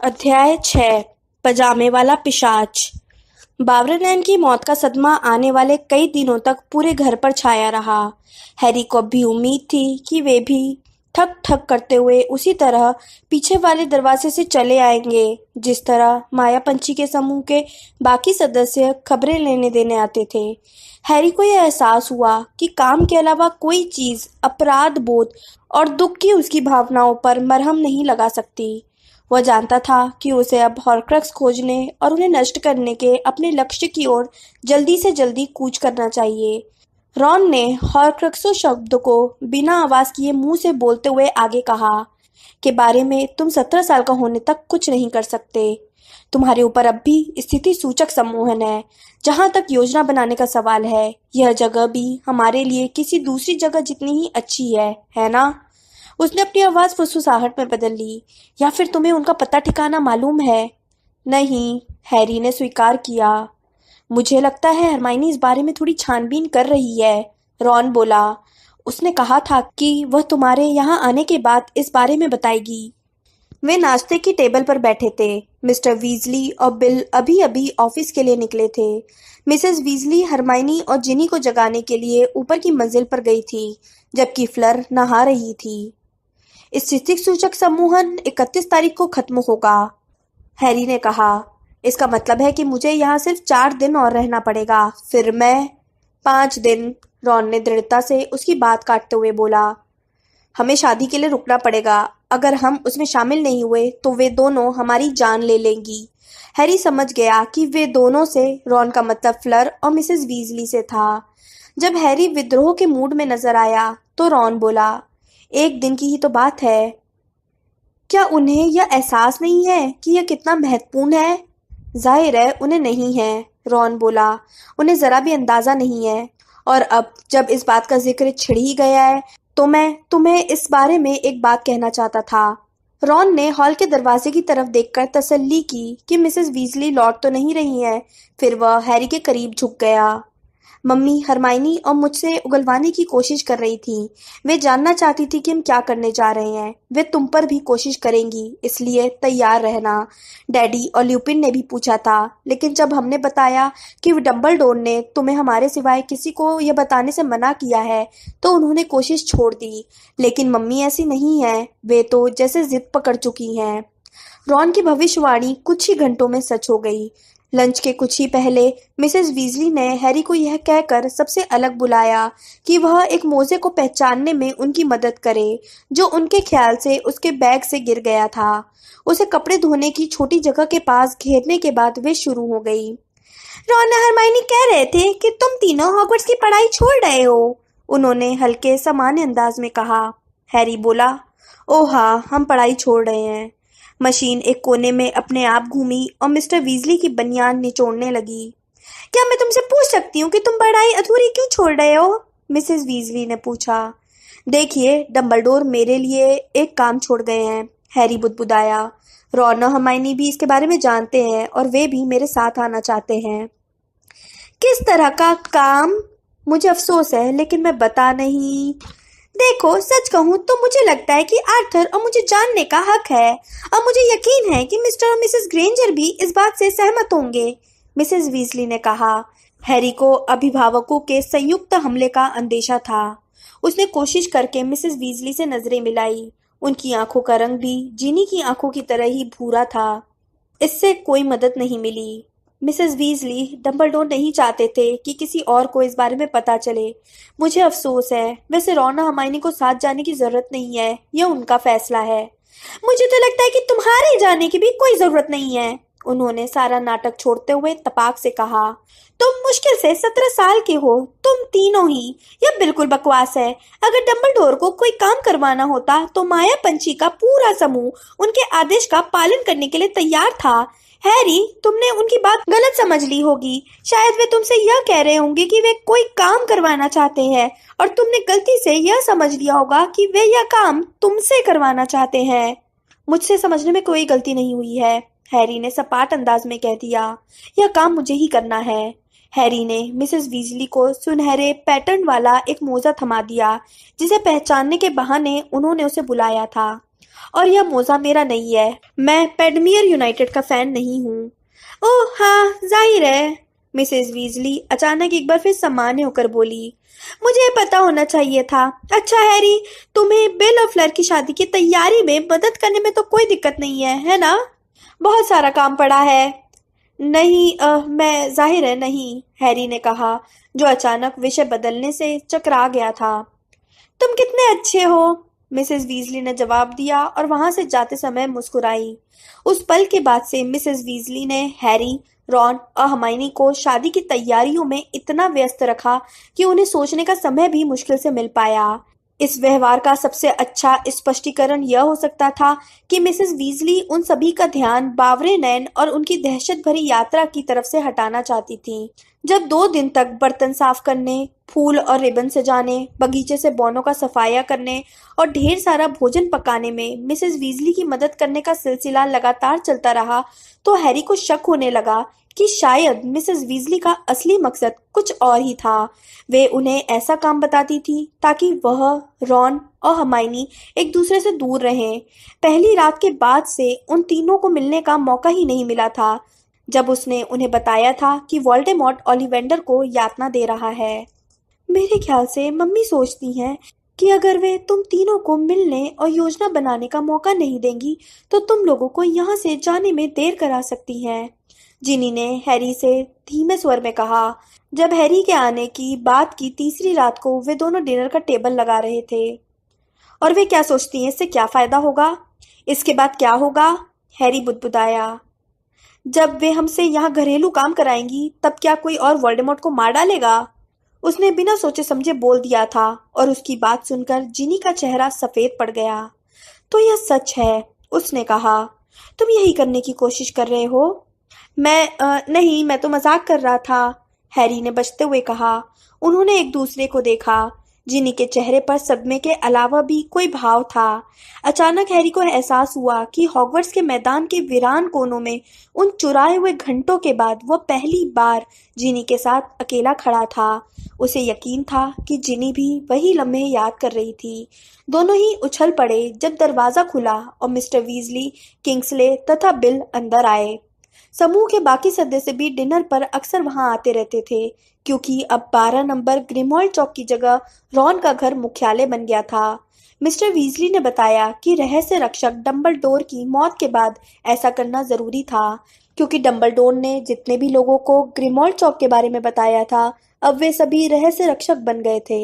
अध्याय 6। पजामे वाला पिशाच। बावरनैन की मौत का सदमा आने वाले कई दिनों तक पूरे घर पर छाया रहा। हैरी को अब भी उम्मीद थी कि वे भी ठक ठक करते हुए उसी तरह पीछे वाले दरवाजे से चले आएंगे जिस तरह माया पंछी के समूह के बाकी सदस्य खबरें लेने देने आते थे। हैरी को यह एहसास हुआ कि काम के अलावा कोई चीज अपराध बोध और दुख की उसकी भावनाओं पर मरहम नहीं लगा सकती। वह जानता था कि उसे अब हॉर्क्रक्स खोजने और उन्हें नष्ट करने के अपने लक्ष्य की ओर जल्दी से जल्दी कूच करना चाहिए। रॉन ने हॉर्क्रक्सों शब्द को बिना आवाज किए मुंह से बोलते हुए आगे कहा, के बारे में तुम 17 साल का होने तक कुछ नहीं कर सकते। तुम्हारे ऊपर अब भी स्थिति सूचक सम्मोहन है। जहां तक योजना बनाने का सवाल है, यह जगह भी हमारे लिए किसी दूसरी जगह जितनी ही अच्छी है ना? उसने अपनी आवाज फुसफुसाहट में बदल ली। या फिर तुम्हें उनका पता ठिकाना मालूम है? नहीं, हैरी ने स्वीकार किया। मुझे लगता है हरमाइनी इस बारे में थोड़ी छानबीन कर रही है, रॉन बोला। उसने कहा था कि वह तुम्हारे यहाँ आने के बाद इस बारे में बताएगी। वे नाश्ते की टेबल पर बैठे थे। मिस्टर वीजली और बिल अभी अभी ऑफिस के लिए निकले थे। मिसेस वीजली हरमाइनी और जिनी को जगाने के लिए ऊपर की मंजिल पर गई थी, जबकि फ्लर नहा रही थी। स्थितिक सूचक सम्मोहन 31 तारीख को खत्म होगा, हैरी ने कहा। इसका मतलब है कि मुझे यहाँ सिर्फ 4 दिन और रहना पड़ेगा। फिर मैं 5 दिन, रॉन ने दृढ़ता से उसकी बात काटते हुए बोला। हमें शादी के लिए रुकना पड़ेगा। अगर हम उसमें शामिल नहीं हुए तो वे दोनों हमारी जान ले लेंगी। हैरी समझ गया कि वे दोनों से रॉन का मतलब फ्लर और मिसेस वीजली से था। जब हैरी विद्रोह के मूड में नजर आया तो रॉन बोला, 1 दिन की ही तो बात है। क्या उन्हें यह एहसास नहीं है कि यह कितना महत्वपूर्ण है? जाहिर है उन्हें नहीं है, रॉन बोला। उन्हें जरा भी अंदाजा नहीं है। और अब जब इस बात का जिक्र छिड़ ही गया है तो मैं तुम्हें इस बारे में एक बात कहना चाहता था। रॉन ने हॉल के दरवाजे की तरफ देखकर तसल्ली की कि मिसेस वीजली लौट तो नहीं रही हैं। फिर वह हैरी के करीब झुक गया। मम्मी हरमाइनी और मुझसे उगलवाने की कोशिश कर रही थी। वे जानना चाहती थी कि हम क्या करने जा रहे हैं। वे तुम पर भी कोशिश करेंगी, इसलिए तैयार रहना। डैडी और ल्यूपिन ने भी पूछा था, लेकिन जब हमने बताया कि डंबलडोर ने तुम्हें हमारे सिवाय किसी को यह बताने से मना किया है तो उन्होंने कोशिश छोड़ दी। लेकिन मम्मी ऐसी नहीं है, वे तो जैसे जिद पकड़ चुकी हैं। रॉन की भविष्यवाणी कुछ ही घंटों में सच हो गई। लंच के कुछ ही पहले मिसेस वीजली ने हैरी को यह कहकर सबसे अलग बुलाया कि वह एक मोजे को पहचानने में उनकी मदद करे जो उनके ख्याल से उसके बैग से गिर गया था। उसे कपड़े धोने की छोटी जगह के पास घेरने के बाद वे शुरू हो गई। रॉन और हरमाइनी कह रहे थे कि तुम तीनों हॉगवर्ट्स की पढ़ाई छोड़ रहे हो, उन्होंने हल्के सामान्य अंदाज में कहा। हैरी बोला, ओह हाँ, हम पढ़ाई छोड़ रहे हैं। मशीन एक कोने में अपने आप घूमी और मिस्टर वीजली की बनियान निचोड़ने लगी। क्या मैं तुमसे पूछ सकती हूँ कि तुम पढ़ाई अधूरी क्यों छोड़ रहे हो? मिसेस वीजली ने पूछा। देखिए, डंबलडोर मेरे लिए एक काम छोड़ गए हैं, हैरी बुदबुदाया। रॉन और हरमाइनी भी इसके बारे में जानते हैं और वे भी मेरे साथ आना चाहते हैं। किस तरह का काम? मुझे अफसोस है लेकिन मैं बता नहीं। देखो, सच कहूँ तो मुझे लगता है कि आर्थर और मुझे जानने का हक है, और मुझे यकीन है कि मिस्टर और मिसेस ग्रेंजर भी इस बात से सहमत होंगे, मिसेस वीजली ने कहा। हैरी को अभिभावकों के संयुक्त हमले का अंदेशा था। उसने कोशिश करके मिसेस वीजली से नजरें मिलाई। उनकी आंखों का रंग भी जिनी की आंखों की तरह ही भूरा था। इससे कोई मदद नहीं मिली। मिसेस वीजली डंबलडोर नहीं चाहते थे कि किसी और को इस बारे में पता चले। मुझे अफसोस है। वैसे रॉन और हरमाइनी को साथ जाने की जरूरत नहीं है, यह उनका फैसला है। मुझे तो लगता है कि तुम्हारे जाने की भी कोई जरूरत नहीं है, उन्होंने सारा नाटक छोड़ते हुए तपाक से कहा। तुम मुश्किल से 17 साल के हो, तुम तीनों ही। यह बिल्कुल बकवास है। अगर डंबलडोर को कोई काम करवाना होता तो माया पंछी का पूरा समूह उनके आदेश का पालन करने के लिए तैयार था। हैरी, तुमने उनकी बात गलत समझ ली होगी। शायद वे तुमसे यह कह रहे होंगे कि वे कोई काम करवाना चाहते हैं और तुमने गलती से यह समझ लिया होगा कि वे यह काम तुमसे करवाना चाहते हैं। मुझसे समझने में कोई गलती नहीं हुई है, हैरी ने सपाट अंदाज में कह दिया। यह काम मुझे ही करना है। हैरी ने मिसेस वीजली को सुनहरे पैटर्न वाला एक मोजा थमा दिया जिसे पहचानने के बहाने उन्होंने उसे बुलाया था। और यह मोजा मेरा नहीं है। मैं पेडमियर यूनाइटेड का फैन नहीं हूँ। ओह हाँ, जाहिर है। मिसेस वीजली अचानक एक बार फिर सामान्य होकर बोली। मुझे पता होना चाहिए था। अच्छा हैरी, तुम्हें बिल और फ्लर की शादी की तैयारी में मदद करने में तो कोई दिक्कत नहीं है ना? बहुत सारा काम पड़ा है। नहीं, मैं जाहिर है नहीं, हैरी ने कहा, जो अचानक विषय बदलने से चकरा गया था। तुम कितने अच्छे हो, मिसेस वीजली ने जवाब दिया और वहां से जाते समय मुस्कुराई। उस पल के बाद से मिसेस वीजली ने हैरी, रॉन और हर्माइनी को शादी की तैयारियों में इतना व्यस्त रखा कि उन्हें सोचने का समय भी मुश्किल से मिल पाया। इस व्यवहार का सबसे अच्छा स्पष्टीकरण यह हो सकता था कि मिसेस वीजली उन सभी का ध्यान बावरे नैन और उनकी दहशत भरी यात्रा की तरफ से हटाना चाहती थी। जब 2 दिन तक बर्तन साफ करने, फूल और रिबन सजाने, बगीचे से बौनों का सफाया करने और ढेर सारा भोजन पकाने में मिसेस वीजली की मदद करने का सिलसिला लगातार चलता रहा, तो हैरी को शक होने लगा कि शायद मिसेस वीजली का असली मकसद कुछ और ही था। वे उन्हें ऐसा काम बताती थी ताकि वह, रॉन और हर्माइनी एक दूसरे से दूर रहें। पहली रात के बाद से उन तीनों को मिलने का मौका ही नहीं मिला था, जब उसने उन्हें बताया था कि वोल्डेमॉर्ट ओलिवेंडर को यातना दे रहा है। मेरे ख्याल से मम्मी सोचती हैं कि अगर वे तुम तीनों को मिलने और योजना बनाने का मौका नहीं देंगी, तो तुम लोगों को यहाँ से जाने में देर करा सकती हैं, जिनी ने हैरी से धीमे स्वर में कहा, जब हैरी के आने की बात की तीसरी रात को वे दोनों डिनर का टेबल लगा रहे थे। और वे क्या सोचती हैं, इससे क्या फायदा होगा? इसके बाद क्या होगा? हैरी बुदबुदाया। जब वे हमसे यहाँ घरेलू काम कराएंगी, तब क्या कोई और वोल्डेमॉर्ट को मार डालेगा? उसने बिना सोचे समझे बोल दिया था और उसकी बात सुनकर जिनी का चेहरा सफेद पड़ गया। तो यह सच है, उसने कहा। तुम यही करने की कोशिश कर रहे हो? नहीं, मैं तो मजाक कर रहा था, हैरी ने बचते हुए कहा। उन्होंने एक दूसरे को देखा। जिनी के चेहरे पर सदमे के अलावा भी कोई भाव था। अचानक हैरी को एहसास हुआ कि हॉगवर्ट्स के मैदान के वीरान कोनों में उन चुराए हुए घंटों के बाद वह पहली बार जिनी के साथ अकेला खड़ा था। उसे यकीन था कि जिनी भी वही लम्हे याद कर रही थी। दोनों ही उछल पड़े जब दरवाजा खुला और मिस्टर वीजली, किंग्सले तथा बिल अंदर आए। समूह के बाकी सदस्य भी डिनर पर अक्सर वहां आते रहते थे, क्योंकि अब 12 नंबर ग्रिमॉल्ड चौक की जगह रॉन का घर मुख्यालय बन गया था। मिस्टर वीजली ने बताया कि रहस्य रक्षक डंबलडोर की मौत के बाद ऐसा करना जरूरी था, क्योंकि डंबलडोर ने जितने भी लोगों को ग्रिमॉल्ड चौक के बारे में बताया था, अब वे सभी रहस्य रक्षक बन गए थे।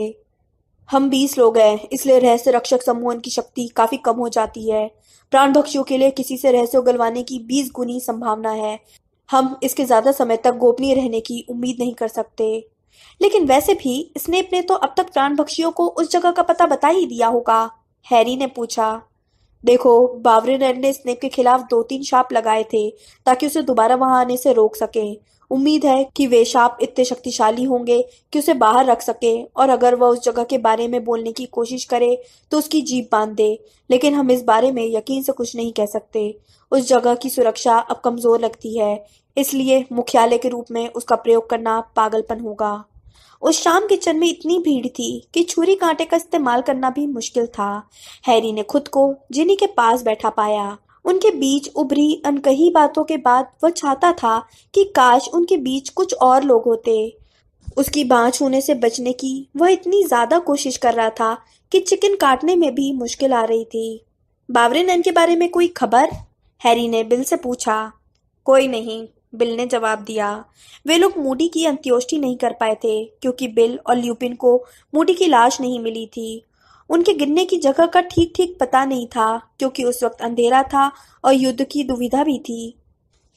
हम 20 लोग हैं, इसलिए रहस्य रक्षक समूह की शक्ति काफी कम हो जाती है। प्राण भक्षियों के लिए किसी से रहस्य उगलवाने की 20 गुनी संभावना है। हम इसके ज्यादा समय तक गोपनीय रहने की उम्मीद नहीं कर सकते। लेकिन वैसे भी स्नेप ने तो अब तक प्राण भक्षियों को उस जगह का पता बता ही दिया होगा, हैरी ने पूछा। देखो, बावरेन ने स्नेप के खिलाफ 2-3 शाप लगाए थे ताकि उसे दोबारा वहां आने से रोक सके। उम्मीद है कि वे शाप इतने शक्तिशाली होंगे कि उसे बाहर रख सके, और अगर वह उस जगह के बारे में बोलने की कोशिश करे तो उसकी जीभ बांध दे। लेकिन हम इस बारे में यकीन से कुछ नहीं कह सकते। उस जगह की सुरक्षा अब कमजोर लगती है, इसलिए मुख्यालय के रूप में उसका प्रयोग करना पागलपन होगा। उस शाम किचन में इतनी भीड़ थी कि छुरी कांटे का इस्तेमाल करना भी मुश्किल था। हैरी ने खुद को जिनी के पास बैठा पाया। उनके बीच उभरी अनकही बातों के बाद वह चाहता था कि काश उनके बीच कुछ और लोग होते। उसकी बाँह छूने से बचने की वह इतनी ज्यादा कोशिश कर रहा था कि चिकन काटने में भी मुश्किल आ रही थी। बावरे नैन के बारे में कोई खबर? हैरी ने बिल से पूछा। कोई नहीं, बिल ने जवाब दिया। वे लोग मूडी की अंत्येष्टि नहीं कर पाए थे, क्योंकि बिल और ल्यूपिन को मूडी की लाश नहीं मिली थी। उनके गिरने की जगह का ठीक ठीक पता नहीं था, क्योंकि उस वक्त अंधेरा था और युद्ध की दुविधा भी थी।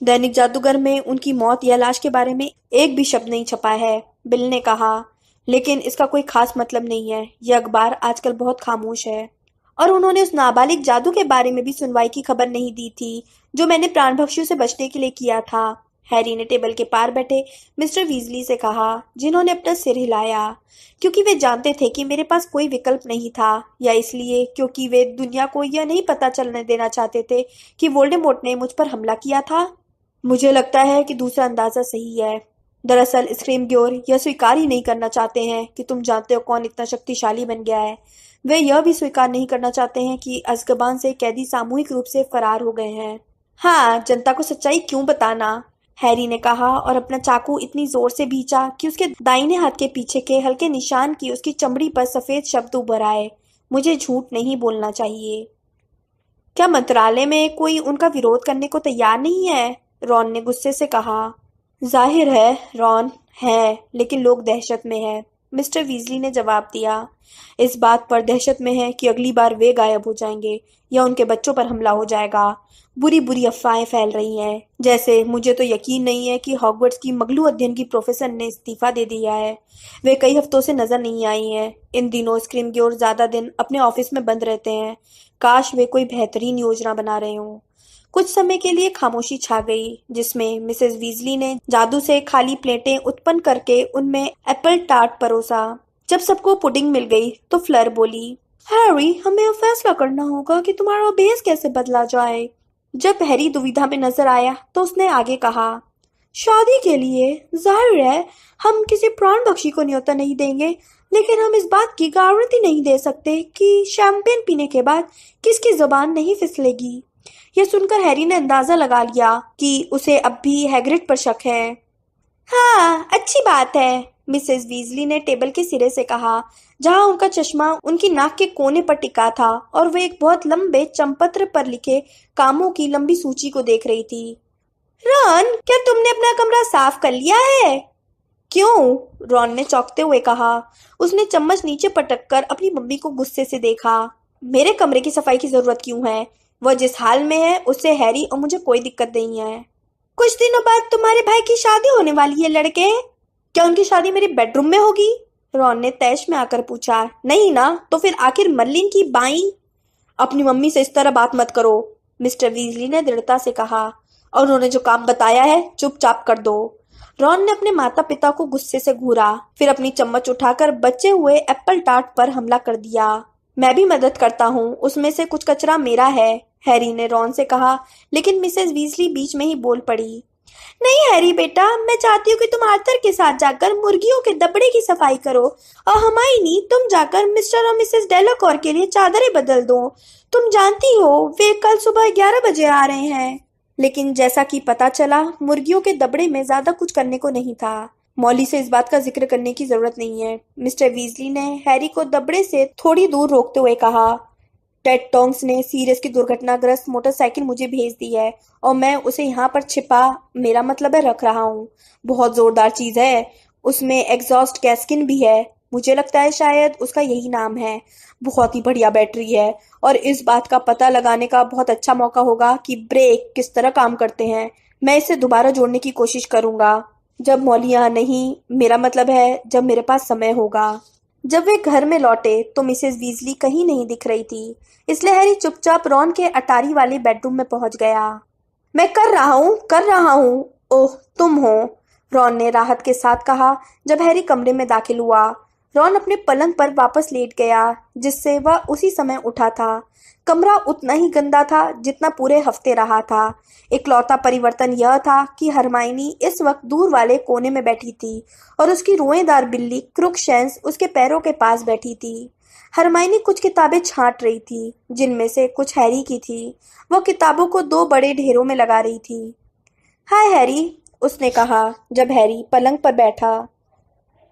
दैनिक जादूगर में उनकी मौत या लाश के बारे में एक भी शब्द नहीं छपा है, बिल ने कहा। लेकिन इसका कोई खास मतलब नहीं है, यह अखबार आजकल बहुत खामोश है। और उन्होंने उस नाबालिग जादू के बारे में भी सुनवाई की खबर नहीं दी थी, जो मैंने प्राणभक्षियों से बचने के लिए किया था, हैरी ने टेबल के पार बैठे मिस्टर वीजली से कहा, जिन्होंने अपना सिर हिलाया। क्योंकि वे जानते थे कि मेरे पास कोई विकल्प नहीं था, या इसलिए क्योंकि वे दुनिया को यह नहीं पता चलने देना चाहते थे कि वोल्डेमॉर्ट ने मुझ पर हमला किया था? मुझे लगता है कि दूसरा अंदाजा सही है। दरअसल स्क्रीमग्योर यह स्वीकार ही नहीं करना चाहते हैं कि तुम जानते हो कौन इतना शक्तिशाली बन गया है। वे यह भी स्वीकार नहीं करना चाहते हैं कि अज़्काबान से कैदी सामूहिक रूप से फरार हो गए हैं। हाँ, जनता को सच्चाई क्यों बताना? हैरी ने कहा और अपना चाकू इतनी जोर से भींचा कि उसके दाहिने हाथ के पीछे के हल्के निशान की उसकी चमड़ी पर सफेद शब्द उभर आए। मुझे झूठ नहीं बोलना चाहिए। क्या मंत्रालय में कोई उनका विरोध करने को तैयार नहीं है? रॉन ने गुस्से से कहा। जाहिर है रॉन, है, लेकिन लोग दहशत में हैं, मिस्टर वीजली ने जवाब दिया। इस बात पर दहशत में है कि अगली बार वे गायब हो जाएंगे या उनके बच्चों पर हमला हो जाएगा। बुरी बुरी अफवाहें फैल रही हैं, जैसे मुझे तो यकीन नहीं है कि हॉगवर्ट्स की मगलू अध्ययन की प्रोफेसर ने इस्तीफा दे दिया है। वे कई हफ्तों से नजर नहीं आई हैं। इन दिनों स्क्रीमग्योर ज्यादा दिन अपने ऑफिस में बंद रहते हैं। काश वे कोई बेहतरीन योजना बना रहे हों। कुछ समय के लिए खामोशी छा गई, जिसमें मिसेस वीजली ने जादू से खाली प्लेटें उत्पन्न करके उनमें एप्पल टार्ट परोसा। जब सबको पुडिंग मिल गई तो फ्लर बोली, हैरी, हमें अब फैसला करना होगा कि तुम्हारा भेस कैसे बदला जाए। जब हैरी दुविधा में नजर आया तो उसने आगे कहा, शादी के लिए जाहिर है हम किसी प्राण पक्षी को न्योता नहीं देंगे, लेकिन हम इस बात की गारंटी नहीं दे सकते कि शैंपेन पीने के बाद किसकी जुबान नहीं फिसलेगी। यह सुनकर हैरी ने अंदाजा लगा लिया कि उसे अब भी हैग्रिड पर शक है। हाँ, अच्छी बात है, मिसेस वीजली ने टेबल के सिरे से कहा, जहां उनका चश्मा उनकी नाक के कोने पर टिका था और वे एक बहुत लंबे चंपत्र पर लिखे कामों की लंबी सूची को देख रही थी। रॉन, क्या तुमने अपना कमरा साफ कर लिया है? क्यों? रॉन ने चौंकते हुए कहा। उसने चम्मच नीचे पटक कर अपनी मम्मी को गुस्से से देखा। मेरे कमरे की सफाई की जरूरत क्यों है? वह जिस हाल में है उससे हैरी और मुझे कोई दिक्कत नहीं है। कुछ दिनों बाद तुम्हारे भाई की शादी होने वाली है लड़के। क्या उनकी शादी मेरे बेडरूम में होगी? रॉन ने तैश में आकर पूछा। नहीं ना, तो फिर आखिर मर्लिन की बाई? अपनी मम्मी से इस तरह बात मत करो, मिस्टर वीजली ने दृढ़ता से कहा, और उन्होंने जो काम बताया है चुपचाप कर दो। रॉन ने अपने माता पिता को गुस्से से घूरा, फिर अपनी चम्मच उठाकर बचे हुए एप्पल टार्ट पर हमला कर दिया। मैं भी मदद करता हूँ, उसमें से कुछ कचरा मेरा है, हैरी ने रॉन से कहा, लेकिन मिसेस वीजली बीच में ही बोल पड़ी। नहीं हैरी बेटा, मैं चाहती हूँ कि तुम आर्थर के साथ जाकर मुर्गियों के दबड़े की सफाई करो, और हमाइनी तुम जाकर मिस्टर और मिसेस डेलाकॉर के लिए चादरें बदल दो। तुम जानती हो वे कल सुबह 11 बजे आ रहे हैं। लेकिन जैसा कि पता चला, मुर्गियों के दबड़े में ज्यादा कुछ करने को नहीं था। मॉली से इस बात का जिक्र करने की जरूरत नहीं है, मिस्टर वीजली ने हैरी को दबड़े से थोड़ी दूर रोकते हुए कहा। टेड टोंग्स ने सीरियस की दुर्घटनाग्रस्त मोटरसाइकिल मुझे भेज दी है और मैं उसे यहाँ पर छिपा, मेरा मतलब है रख रहा हूँ। बहुत जोरदार चीज है, उसमें एग्जॉस्ट कैस्किन भी है, मुझे लगता है शायद उसका यही नाम है। बहुत ही बढ़िया बैटरी है और इस बात का पता लगाने का बहुत अच्छा मौका होगा कि ब्रेक किस तरह काम करते हैं। मैं इसे दोबारा जोड़ने की कोशिश करूंगा जब मॉली यहाँ नहीं, मेरा मतलब है जब मेरे पास समय होगा। जब वे घर में लौटे तो मिसेस वीजली कहीं नहीं दिख रही थी, इसलिए हैरी चुपचाप रॉन के अटारी वाले बेडरूम में पहुंच गया। मैं कर रहा हूँ। ओह, तुम हो, रॉन ने राहत के साथ कहा जब हैरी कमरे में दाखिल हुआ। रॉन अपने पलंग पर वापस लेट गया, जिससे वह उसी समय उठा था। कमरा उतना ही गंदा था जितना पूरे हफ्ते रहा था। इकलौता परिवर्तन यह था कि हरमाइनी इस वक्त दूर वाले कोने में बैठी थी और उसकी रोएदार बिल्ली क्रुकशैंक्स उसके पैरों के पास बैठी थी। हरमाइनी कुछ किताबें छांट रही थी, जिनमें से कुछ हैरी की थी। वह किताबों को दो बड़े ढेरों में लगा रही थी। हाय हैरी, उसने कहा जब हैरी पलंग पर बैठा।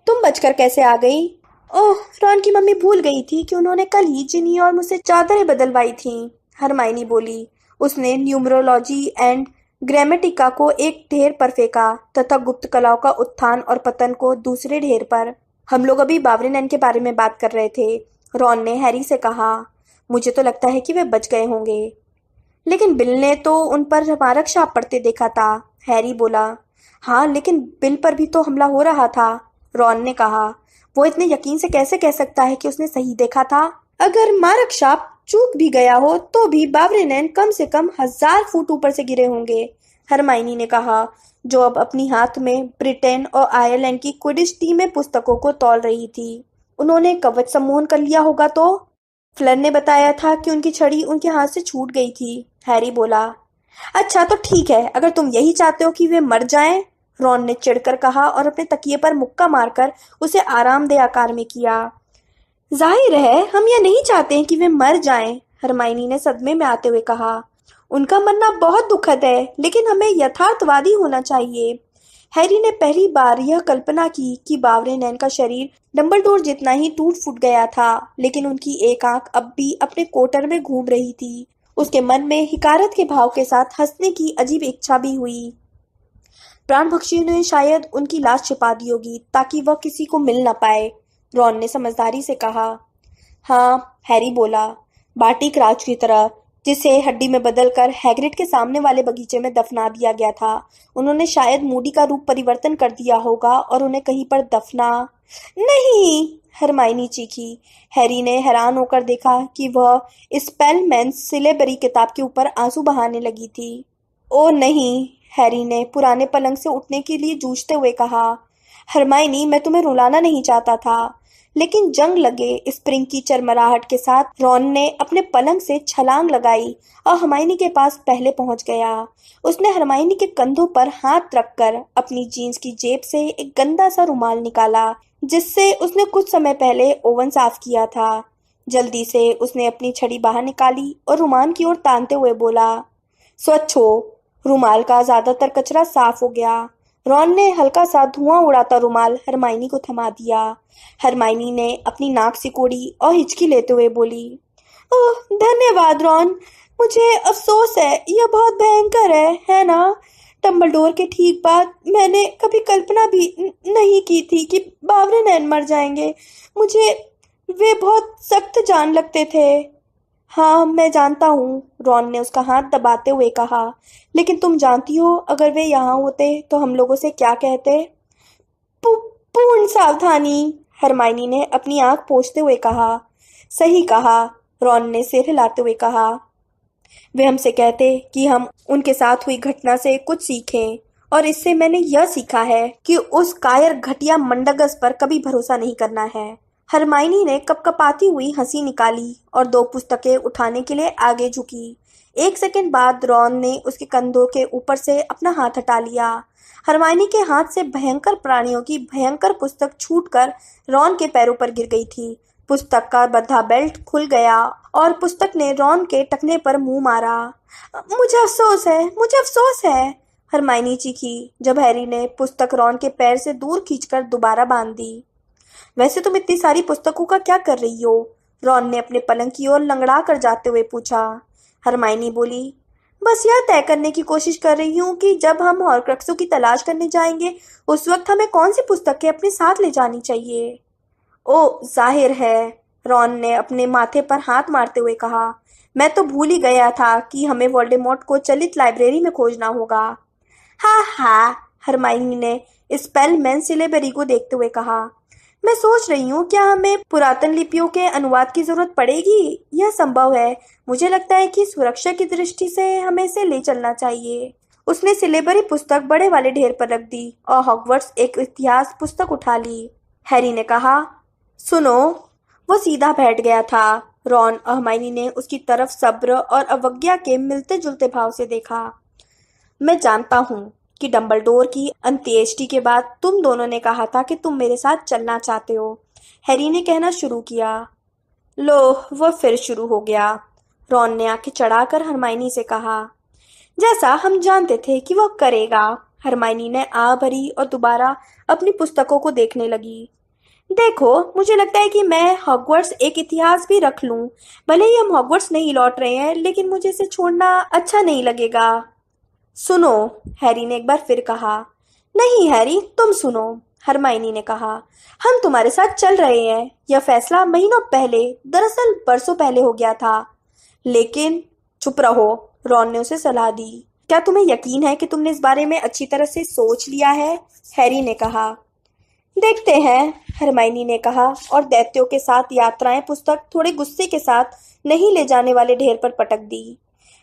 तुम बचकर कैसे आ गई? ओह, रॉन की मम्मी भूल गई थी कि उन्होंने कल ही जिनी और मुझसे चादरें बदलवाई थीं, हरमाइनी बोली। उसने न्यूमरोलॉजी एंड ग्रामेटिका को एक ढेर पर फेंका तथा गुप्त कलाओं का उत्थान और पतन को दूसरे ढेर पर। हम लोग अभी बावरिन के बारे में बात कर रहे थे, रॉन ने हैरी से कहा। मुझे तो लगता है कि वे बच गए होंगे, लेकिन बिल ने तो उन पर मारक शाप पड़ते देखा था, हैरी बोला। हाँ, लेकिन बिल पर भी तो हमला हो रहा था, रॉन ने कहा। वो इतने यकीन से कैसे कह सकता है कि उसने सही देखा था? अगर मारक शाप चूक भी गया हो तो भी बावरिन कम से कम 1000 फुट ऊपर से गिरे होंगे, हरमाइनी ने कहा, जो अब अपनी हाथ में ब्रिटेन और आयरलैंड की क्विडिच टीम में पुस्तकों को तौल रही थी। उन्होंने कवच सम्मोहन कर लिया होगा तो? फ्लर ने बताया था कि उनकी छड़ी उनके हाथ से छूट गई थी, हैरी बोला। अच्छा तो ठीक है, अगर तुम यही चाहते हो कि वे मर जाएं, रॉन ने चिढ़कर कहा और अपने तकिए पर मुक्का मारकर उसे आरामदेह आकार में किया। जाहिर है हम यह नहीं चाहते हैं कि वे मर जाएं, हरमाइनी ने सदमे में आते हुए कहा। उनका मरना बहुत दुखद है, लेकिन हमें यथार्थवादी होना चाहिए। हैरी ने पहली बार यह कल्पना की कि बावरे नैन का शरीर डंबलडोर जितना ही टूट फूट गया था, लेकिन उनकी एक आंख अब भी अपने कोटर में घूम रही थी। उसके मन में हिकारत के भाव के साथ हंसने की अजीब इच्छा भी हुई। प्राणभक्षियों ने शायद उनकी लाश छिपा दी होगी ताकि वह किसी को मिल न पाए, रॉन ने समझदारी से कहा। हाँ, हैरी बोला, बार्टी क्राउच की तरह, जिसे हड्डी में बदलकर हैग्रिड के सामने वाले बगीचे में दफना दिया गया था। उन्होंने शायद मूडी का रूप परिवर्तन कर दिया होगा और उन्हें कहीं पर दफना। नहीं, हरमाइनी चीखी। हैरी ने हैरान होकर देखा कि वह स्पेलमैन्स सिलेबरी किताब के ऊपर आंसू बहाने लगी थी। ओ नहीं, हैरी ने पुराने पलंग से उठने के लिए जूझते हुए कहा। हरमाइनी, मैं तुम्हें रुलाना नहीं चाहता था, लेकिन जंग लगे स्प्रिंग की चरमराहट के साथ रॉन ने अपने पलंग से छलांग लगाई और हरमाइनी के पास पहले पहुंच गया। उसने हरमाइनी के कंधों पर हाथ रखकर अपनी जीन्स की जेब से एक गंदा सा रुमाल निकाला, जिससे उसने कुछ समय पहले ओवन साफ किया था। जल्दी से उसने अपनी छड़ी बाहर निकाली और रुमाल की ओर तानते हुए बोला, स्वच्छ हो। रुमाल का ज्यादातर कचरा साफ हो गया। रॉन ने हल्का सा धुआं उड़ाता रुमाल हरमाइनी को थमा दिया। हरमाइनी ने अपनी नाक सिकोड़ी और हिचकी लेते हुए बोली, ओह धन्यवाद रॉन, मुझे अफसोस है, यह बहुत भयंकर है ना? डंबलडोर के ठीक बाद मैंने कभी कल्पना भी नहीं की थी कि बावरे नैन मर जाएंगे। मुझे वे बहुत सख्त जान लगते थे। हाँ, मैं जानता हूँ, रॉन ने उसका हाथ दबाते हुए कहा, लेकिन तुम जानती हो अगर वे यहाँ होते तो हम लोगों से क्या कहते? पूर्ण सावधानी, हरमाइनी ने अपनी आंख पोंछते हुए कहा। सही कहा, रॉन ने सिर हिलाते हुए कहा। वे हमसे कहते कि हम उनके साथ हुई घटना से कुछ सीखें, और इससे मैंने यह सीखा है कि उस कायर घटिया मंडगस पर कभी भरोसा नहीं करना है। हरमाइनी ने कपकपाती हुई हंसी निकाली और दो पुस्तकें उठाने के लिए आगे झुकी। एक सेकंड बाद रॉन ने उसके कंधों के ऊपर से अपना हाथ हटा लिया। हरमाइनी के हाथ से भयंकर प्राणियों की भयंकर पुस्तक छूटकर रॉन के पैरों पर गिर गई थी। पुस्तक का बंधा बेल्ट खुल गया और पुस्तक ने रॉन के टखने पर मुंह मारा। मुझे अफसोस है, हरमाइनी चीखी जब हैरी ने पुस्तक रॉन के पैर से दूर खींचकर दोबारा बांध दी। वैसे तुम इतनी सारी पुस्तकों का क्या कर रही हो? रॉन ने अपने पलंग की ओर लंगड़ा कर जाते हुए पूछा। हरमाइनी बोली, बस यह तय करने की कोशिश कर रही हूँ कि जब हम हॉर्क्रक्सों की तलाश करने जाएंगे उस वक्त हमें कौन सी पुस्तकें अपने साथ ले जानी चाहिए। ओ जाहिर है, रॉन ने अपने माथे पर हाथ मारते हुए कहा। मैं तो भूल ही गया था कि हमें वोल्डेमॉर्ट को चलित लाइब्रेरी में खोजना होगा। हाँ हाँ, हरमाइनी ने स्पेलमैन सिलेबरी को देखते हुए कहा। मैं सोच रही हूँ क्या हमें पुरातन लिपियों के अनुवाद की जरूरत पड़ेगी? यह संभव है। मुझे लगता है कि सुरक्षा की दृष्टि से हमें इसे ले चलना चाहिए। उसने सिलेबरी पुस्तक बड़े वाले ढेर पर रख दी और हॉगवर्ट्स एक इतिहास पुस्तक उठा ली। हैरी ने कहा, सुनो। वह सीधा बैठ गया था। रॉन और हरमाइनी ने उसकी तरफ सब्र और अवज्ञा के मिलते जुलते भाव से देखा। मैं जानता हूँ कि डंबलडोर की अंत्येष्टि के बाद तुम दोनों ने कहा था कि तुम मेरे साथ चलना चाहते हो, हैरी ने कहना शुरू किया। लो, वह फिर शुरू हो गया, रॉन ने आंखें चढ़ाकर हरमाइनी से कहा। जैसा हम जानते थे कि वह करेगा, हरमाइनी ने आ भरी और दोबारा अपनी पुस्तकों को देखने लगी। देखो, मुझे लगता है कि मैं हॉगवर्ट्स एक इतिहास भी रख लूं। भले ही हम हॉगवर्ट्स नहीं लौट रहे हैं, लेकिन मुझे इसे छोड़ना अच्छा नहीं लगेगा। सुनो, हैरी ने एक बार फिर कहा। नहीं हैरी, तुम सुनो, हरमाइनी ने कहा। हम तुम्हारे साथ चल रहे हैं। यह फैसला महीनों पहले, दरअसल बरसों पहले हो गया था। लेकिन चुप रहो, रॉन ने उसे सलाह दी। क्या तुम्हें यकीन है कि तुमने इस बारे में अच्छी तरह से सोच लिया है? हैरी ने कहा। देखते हैं, हरमाइनी ने कहा और दैत्यों के साथ यात्राएं पुस्तक थोड़े गुस्से के साथ नहीं ले जाने वाले ढेर पर पटक दी।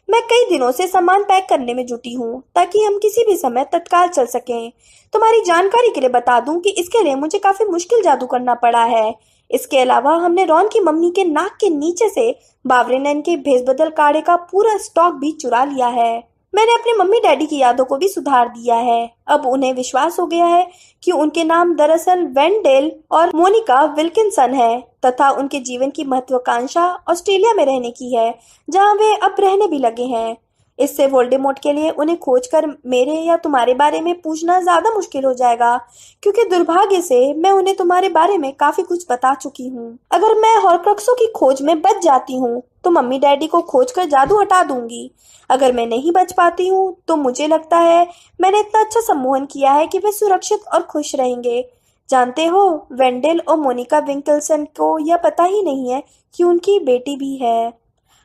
मैं कई दिनों से सामान पैक करने में जुटी हूँ ताकि हम किसी भी समय तत्काल चल सकें। तुम्हारी जानकारी के लिए बता दूं कि इसके लिए मुझे काफी मुश्किल जादू करना पड़ा है। इसके अलावा हमने रॉन की मम्मी के नाक के नीचे से बावरे नैन के भेस बदल काढ़े का पूरा स्टॉक भी चुरा लिया है। मैंने अपने मम्मी डैडी की यादों को भी सुधार दिया है। अब उन्हें विश्वास हो गया है कि उनके नाम दरअसल वेंडेल और मोनिका विल्किंसन है तथा उनके जीवन की महत्वाकांक्षा ऑस्ट्रेलिया में रहने की है, जहां वे अब रहने भी लगे हैं। इससे वोल्डेमॉर्ट के लिए उन्हें खोजकर मेरे या तुम्हारे बारे में पूछना ज्यादा मुश्किल हो जाएगा, क्योंकि दुर्भाग्य से मैं उन्हें तुम्हारे बारे में काफी कुछ बता चुकी हूँ। अगर मैं हॉर्क्रक्सों की खोज में बच जाती हूँ तो मम्मी डैडी को खोजकर जादू हटा दूंगी। अगर मैं नहीं बच पाती हूँ तो मुझे लगता है मैंने इतना अच्छा सम्मोहन किया है कि वे सुरक्षित और खुश रहेंगे। जानते हो, वेंडेल और मोनिका विंकल्सन को यह पता ही नहीं है कि उनकी बेटी भी है।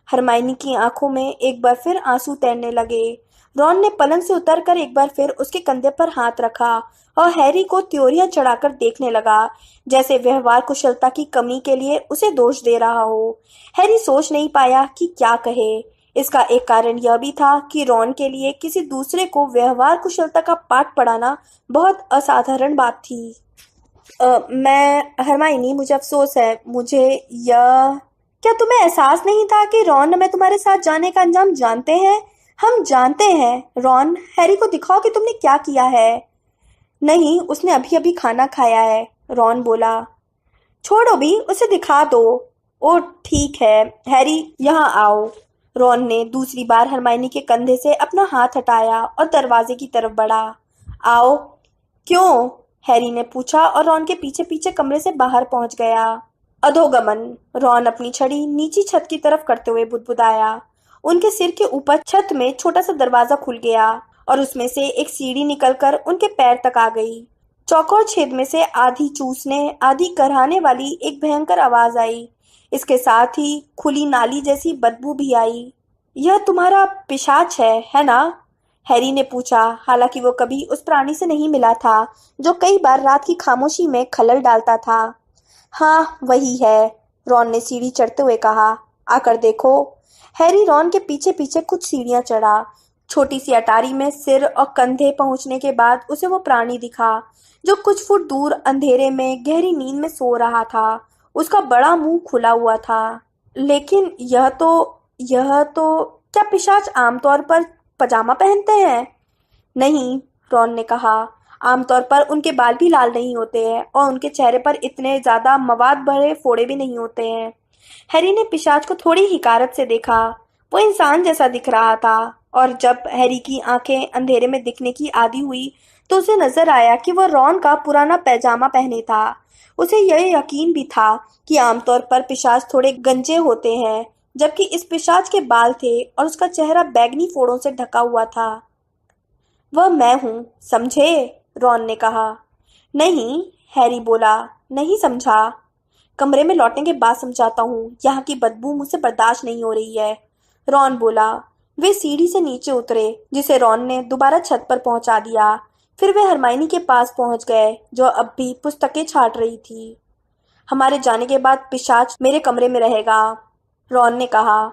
हरमाइनी की आंखों में एक बार फिर आंसू तैरने लगे। रॉन ने पलंग से उतरकर एक बार फिर उसके कंधे पर हाथ रखा और हैरी को त्योरियां चढ़ाकर देखने लगा, जैसे व्यवहार कुशलता की कमी के लिए उसे दोष दे रहा हो। हैरी सोच नहीं पाया कि क्या कहे। इसका एक कारण यह भी था कि रॉन के लिए किसी दूसरे को व्यवहार कुशलता का पाठ पढ़ाना बहुत असाधारण बात थी। मैं हरमाइनी, मुझे अफसोस है। मुझे यह क्या तुम्हें एहसास नहीं था कि रॉन मैं तुम्हारे साथ जाने का अंजाम जानते हैं? हम जानते हैं। रॉन, हैरी को दिखाओ कि तुमने क्या किया है। नहीं, उसने अभी अभी खाना खाया है, रॉन बोला। छोड़ो भी, उसे दिखा दो। ओ ठीक है, हैरी यहाँ आओ। रॉन ने दूसरी बार हरमाइनी के कंधे से अपना हाथ हटाया और दरवाजे की तरफ बढ़ा। आओ। क्यों? हैरी ने पूछा और रॉन के पीछे पीछे कमरे से बाहर पहुंच गया। अधोगमन, रॉन अपनी छड़ी नीची छत की तरफ करते हुए बुदबुदाया। उनके सिर के ऊपर छत में छोटा सा दरवाजा खुल गया और उसमें से एक सीढ़ी निकलकर उनके पैर तक आ गई। चौकोर छेद में से आधी चूसने आधी कराहने वाली एक भयंकर आवाज आई। इसके साथ ही खुली नाली जैसी बदबू भी आई। यह तुम्हारा पिशाच है ना? हैरी ने पूछा, हालांकि वो कभी उस प्राणी से नहीं मिला था जो कई बार रात की खामोशी में खलल डालता था। हाँ, वही है, रॉन ने सीढ़ी चढ़ते हुए कहा। आकर देखो। हैरी रॉन के पीछे पीछे कुछ सीढ़ियां चढ़ा। छोटी सी अटारी में सिर और कंधे पहुंचने के बाद उसे वो प्राणी दिखा जो कुछ फुट दूर अंधेरे में गहरी नींद में सो रहा था। उसका बड़ा मुंह खुला हुआ था। लेकिन यह तो क्या पिशाच आमतौर पर पजामा पहनते हैं? नहीं, रॉन ने कहा। आमतौर पर उनके बाल भी लाल नहीं होते हैं और उनके चेहरे पर इतने ज्यादा मवाद भरे फोड़े भी नहीं होते हैं। हैरी ने पिशाच को थोड़ी हिकारत से देखा। वो इंसान जैसा दिख रहा था और जब हैरी की आंखें अंधेरे में दिखने की आदी हुई तो उसे नजर आया कि वह रॉन का पुराना पैजामा पहने था। उसे यह यकीन भी था कि आमतौर पर पिशाच थोड़े गंजे होते हैं, जबकि इस पिशाच के बाल थे और उसका चेहरा बैगनी फोड़ों से ढका हुआ था। वह मैं हूँ, समझे? रॉन ने कहा। नहीं, हैरी बोला, नहीं समझा। कमरे में लौटने के बाद समझाता हूँ, यहाँ की बदबू मुझसे बर्दाश्त नहीं हो रही है, रॉन बोला। वे सीढ़ी से नीचे उतरे, जिसे रॉन ने दोबारा छत पर पहुंचा दिया। फिर वे हरमाइनी के पास पहुंच गए, जो अब भी पुस्तकें छांट रही थी। हमारे जाने के बाद पिशाच मेरे कमरे में रहेगा, रॉन ने कहा।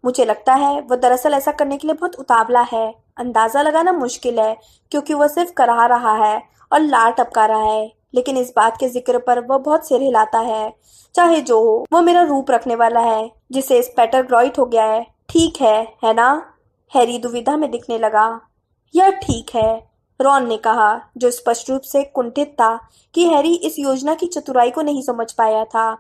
मुझे लगता है वह दरअसल ऐसा करने के लिए बहुत उतावला है। अंदाजा लगाना मुश्किल है, क्योंकि वह सिर्फ कराह रहा है और लार टपका रहा है, लेकिन इस बात के जिक्र पर वह बहुत सिर हिलाता है। चाहे जो हो, वह मेरा रूप रखने वाला है, जिसे स्पैटर ग्रॉइट हो गया है। ठीक है ना? हैरी दुविधा में दिखने लगा। यह ठीक है, रॉन ने कहा, जो स्पष्ट रूप से कुंठित था कि हैरी इस योजना की चतुराई को नहीं समझ पाया था।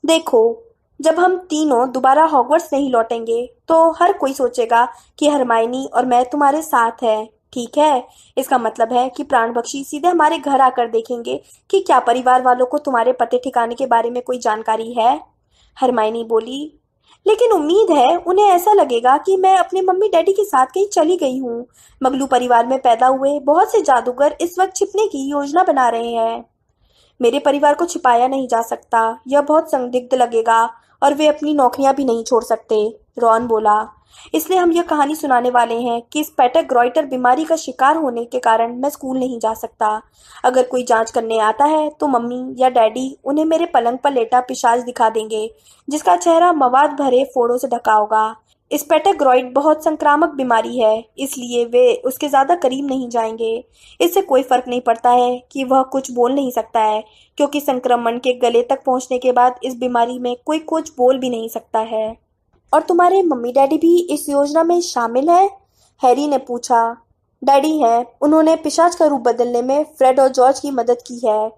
देखो, जब हम तीनों दोबारा हॉगवर्ट्स नहीं लौटेंगे तो हर कोई सोचेगा कि हरमाइनी और मैं तुम्हारे साथ है, ठीक है? इसका मतलब है कि प्राणभक्षी सीधे हमारे घर आकर देखेंगे कि क्या परिवार वालों को तुम्हारे पते ठिकाने के बारे में कोई जानकारी है। हरमाइनी बोली, लेकिन उम्मीद है उन्हें ऐसा लगेगा कि मैं अपने मम्मी डैडी के साथ कहीं चली गई हूँ। मगलू परिवार में पैदा हुए बहुत से जादूगर इस वक्त छिपने की योजना बना रहे हैं। मेरे परिवार को छिपाया नहीं जा सकता, यह बहुत संदिग्ध लगेगा और वे अपनी नौकरियां भी नहीं छोड़ सकते, रॉन बोला। इसलिए हम यह कहानी सुनाने वाले हैं कि इस पैटर ग्रॉइटर बीमारी का शिकार होने के कारण मैं स्कूल नहीं जा सकता। अगर कोई जांच करने आता है तो मम्मी या डैडी उन्हें मेरे पलंग पर लेटा पिशाच दिखा देंगे, जिसका चेहरा मवाद भरे फोड़ों से ढका होगा। स्पेटाग्रॉइड बहुत संक्रामक बीमारी है, इसलिए वे उसके ज्यादा करीब नहीं जाएंगे। इससे कोई फर्क नहीं पड़ता है कि वह कुछ बोल नहीं सकता है, क्योंकि संक्रमण के गले तक पहुंचने के बाद इस बीमारी में कोई कुछ बोल भी नहीं सकता है। और तुम्हारे मम्मी डैडी भी इस योजना में शामिल है? हैरी ने पूछा। डैडी है, उन्होंने पिशाच का रूप बदलने में फ्रेड और जॉर्ज की मदद की है।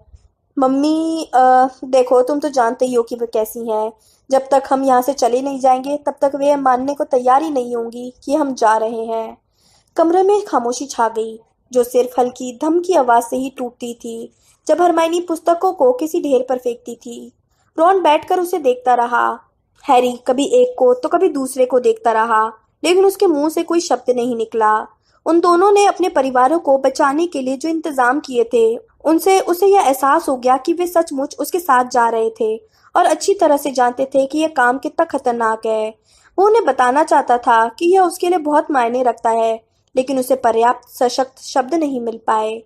मम्मी, देखो तुम तो जानते ही हो कि वे कैसी हैं। जब तक हम यहाँ से चले नहीं जाएंगे तब तक वे मानने को तैयार ही नहीं होंगी कि हम जा रहे हैं। कमरे में खामोशी छा गई, जो सिर्फ हल्की धम की आवाज से ही टूटती थी जब हरमाइनी पुस्तकों को किसी ढेर पर फेंकती थी। रॉन बैठकर उसे देखता रहा। हैरी कभी एक को तो कभी दूसरे को देखता रहा, लेकिन उसके मुंह से कोई शब्द नहीं निकला। उन दोनों ने अपने परिवारों को बचाने के लिए जो इंतजाम किए थे, उनसे उसे यह एहसास हो गया कि वे सचमुच उसके साथ जा रहे थे और अच्छी तरह से जानते थे कि यह काम कितना खतरनाक है। वो उन्हें बताना चाहता था कि यह उसके लिए बहुत मायने रखता है, लेकिन उसे पर्याप्त सशक्त शब्द नहीं मिल पाए।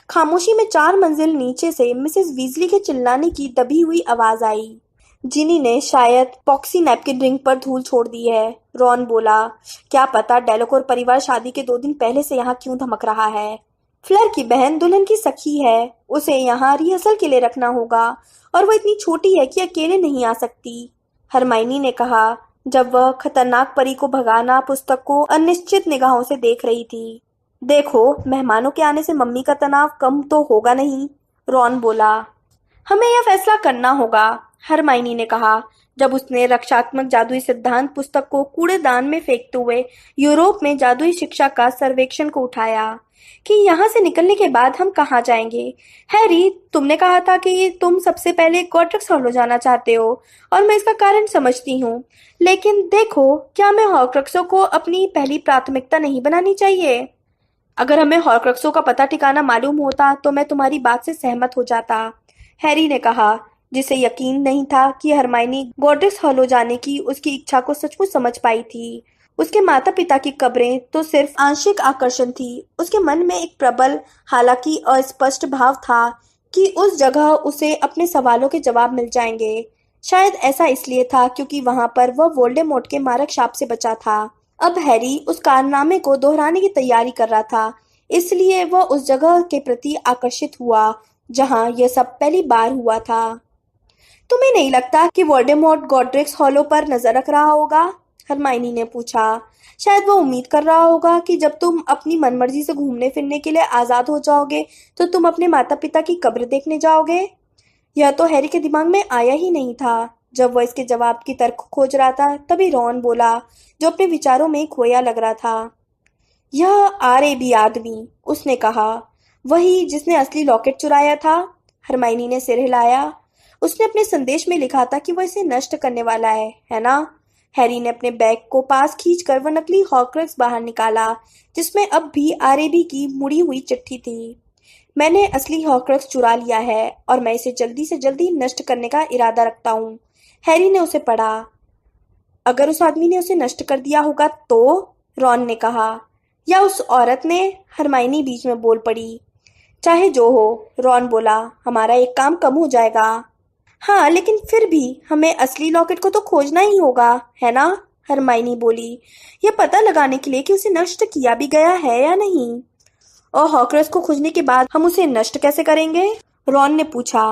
खामोशी में 4 मंजिल नीचे से मिसेस वीजली के चिल्लाने की दबी हुई आवाज आई। जिनी ने शायद पॉक्सी नैपकिन रिंग पर धूल छोड़ दी है, रॉन बोला। क्या पता डेलाकोर परिवार शादी के 2 दिन पहले से यहाँ क्यों धमक रहा है। फ्लेयर की बहन दुल्हन की सखी है, उसे यहाँ रिहर्सल के लिए रखना होगा और वो इतनी छोटी है कि अकेले नहीं आ सकती, हरमाइनी ने कहा जब वह खतरनाक परी को भगाना पुस्तक को अनिश्चित निगाहों से देख रही थी। देखो, मेहमानों के आने से मम्मी का तनाव कम तो होगा नहीं, रॉन बोला। हमें यह फैसला करना होगा, हरमाइनी ने कहा जब उसने रक्षात्मक जादुई सिद्धांत पुस्तक को कूड़ेदान में फेंकते हुए यूरोप में जादुई शिक्षा का सर्वेक्षण को उठाया कि यहाँ से निकलने के बाद हम कहाँ जाएंगे। हैरी, तुमने कहा था कि तुम सबसे पहले गॉट्रिक्स हॉलो जाना चाहते हो और मैं इसका कारण समझती हूँ, लेकिन देखो, क्या हमें हॉर्क्रक्सों को अपनी पहली प्राथमिकता नहीं बनानी चाहिए? अगर हमें हॉर्क्रक्सों का पता ठिकाना मालूम होता तो मैं तुम्हारी बात से सहमत हो जाता, हैरी ने कहा, जिसे यकीन नहीं था कि हरमाइनी गॉड्रिक्स हॉलो जाने की उसकी इच्छा को सचमुच समझ पाई थी। उसके माता पिता की कब्रें तो सिर्फ आंशिक आकर्षण थी। उसके मन में एक प्रबल, हालांकि अस्पष्ट भाव था कि उस जगह उसे अपने सवालों के जवाब मिल जाएंगे। शायद ऐसा इसलिए था क्योंकि वहां पर वह वोल्डेमॉर्ट के मारक शाप से बचा था। अब हैरी उस कारनामे को दोहराने की तैयारी कर रहा था, इसलिए वह उस जगह के प्रति आकर्षित हुआ जहां यह सब पहली बार हुआ था। तुम्हें नहीं लगता कि वोल्डेमॉर्ट गॉड्रिक्स हॉलो पर नजर रख रहा होगा? हरमाइनी ने पूछा। शायद वो उम्मीद कर रहा होगा कि जब तुम अपनी मनमर्जी से घूमने फिरने के लिए आजाद हो जाओगे तो तुम अपने माता पिता की कब्र देखने जाओगे। यह तो हैरी के दिमाग में आया ही नहीं था। जब वह इसके जवाब की तर्क खोज रहा था तभी रॉन बोला, जो अपने विचारों में खोया लग रहा था। यह आरएबी आदमी, उसने कहा, वही जिसने असली लॉकेट चुराया था। हरमाइनी ने सिर हिलाया। उसने अपने संदेश में लिखा था कि वह इसे नष्ट करने वाला है ना? हैरी ने अपने बैग को पास खींचकर वह नकली हॉर्क्रक्स बाहर निकाला, जिसमें अब भी आरएबी की मुड़ी हुई चिट्ठी थी। मैंने असली हॉर्क्रक्स चुरा लिया है और मैं इसे जल्दी से जल्दी नष्ट करने का इरादा रखता हूँ। हैरी ने उसे पढ़ा। अगर उस आदमी ने उसे नष्ट कर दिया होगा तो? रॉन ने कहा। या उस औरत ने? हरमाइनी बीच में बोल पड़ी। चाहे जो हो, रॉन बोला, हमारा एक काम कम हो जाएगा। हाँ, लेकिन फिर भी हमें असली लॉकेट को तो खोजना ही होगा, है ना? हरमाइनी बोली, यह पता लगाने के लिए कि उसे नष्ट किया भी गया है या नहीं। और हॉर्क्रक्स को खोजने के बाद हम उसे नष्ट कैसे करेंगे? रॉन ने पूछा।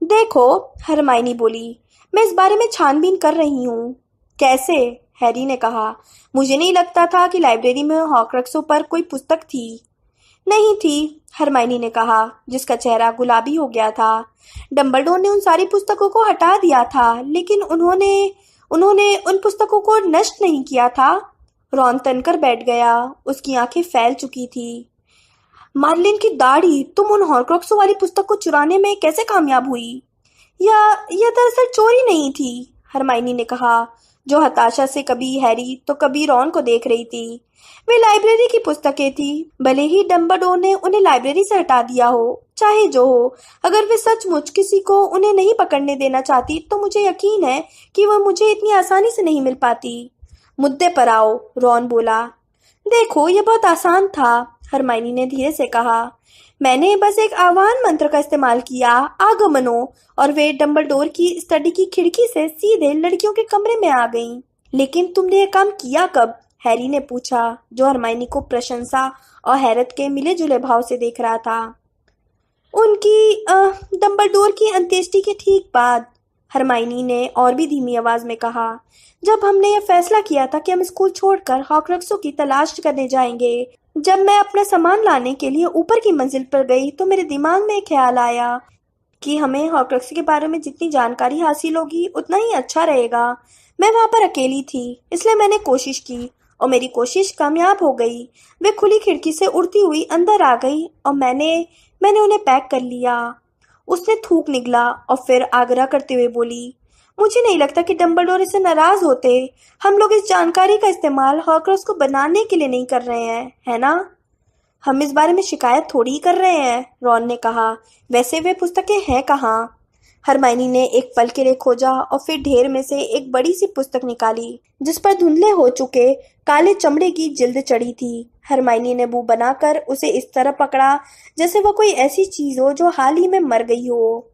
देखो, हरमाइनी बोली, मैं इस बारे में छानबीन कर रही हूँ। कैसे? हैरी ने कहा। मुझे नहीं लगता था कि लाइब्रेरी में हॉर्क्रक्सों पर कोई पुस्तक थी। नहीं थी, हरमाइनी ने कहा, जिसका चेहरा गुलाबी हो गया था। डंबलडोर ने उन सारी पुस्तकों को हटा दिया था, लेकिन उन्होंने उन्होंने उन पुस्तकों को नष्ट नहीं किया था। रॉन तनकर बैठ गया। उसकी आंखें फैल चुकी थी। मार्लिन की दाढ़ी, तुम उन हॉर्क्रक्सों वाली पुस्तक को चुराने में कैसे कामयाब हुई? यह दरअसल चोरी नहीं थी, हरमाइनी ने कहा, जो हताशा से कभी हैरी तो कभी रॉन को देख रही थी। वे लाइब्रेरी की पुस्तकें थी, भले ही डंबलडोर ने उन्हें लाइब्रेरी से हटा दिया हो। चाहे जो हो, अगर वे सचमुच किसी को उन्हें नहीं पकड़ने देना चाहती तो मुझे यकीन है कि वह मुझे इतनी आसानी से नहीं मिल पाती। मुद्दे पर आओ, रॉन बोला। देखो, यह बहुत आसान था, हरमाइनी ने धीरे से कहा। मैंने बस एक आह्वान मंत्र का इस्तेमाल किया, आगमनो, और वे डंबलडोर की स्टडी की खिड़की से सीधे लड़कियों के कमरे में आ गईं। लेकिन तुमने यह काम किया कब? हैरी ने पूछा, जो हरमाइनी को प्रशंसा और हैरत के मिले जुले भाव से देख रहा था। उनकी डंबलडोर की अंत्येष्टि के ठीक बाद, हरमाइनी ने और भी धीमी आवाज में कहा। जब हमने यह फैसला किया था कि हम स्कूल छोड़कर हॉर्क्रक्सों की तलाश करने जाएंगे, जब मैं अपना सामान लाने के लिए ऊपर की मंजिल पर गई तो मेरे दिमाग में एक ख्याल आया कि हमें हॉर्क्रक्स के बारे में जितनी जानकारी हासिल होगी उतना ही अच्छा रहेगा। मैं वहां पर अकेली थी, इसलिए मैंने कोशिश की और मेरी कोशिश कामयाब हो गई। वे खुली खिड़की से उड़ती हुई अंदर आ गई और मैंने मैंने उन्हें पैक कर लिया। उसने थूक निगला और फिर आग्रह करते हुए बोली, मुझे नहीं लगता कि डंबलडोर इससे नाराज होते। हम लोग इस जानकारी का इस्तेमाल हॉर्क्रक्स को बनाने के लिए नहीं कर रहे हैं, है ना? हम इस बारे में शिकायत थोड़ी ही कर रहे हैं, रॉन ने कहा। वैसे वे पुस्तकें हैं कहाँ? हरमाइनी ने एक पल के लिए खोजा और फिर ढेर में से एक बड़ी सी पुस्तक निकाली जिस पर धुंधले हो चुके काले चमड़े की जिल्द चढ़ी थी। हरमाइनी ने मुंह बनाकर उसे इस तरह पकड़ा जैसे वह कोई ऐसी चीज हो जो हाल ही में मर गई हो।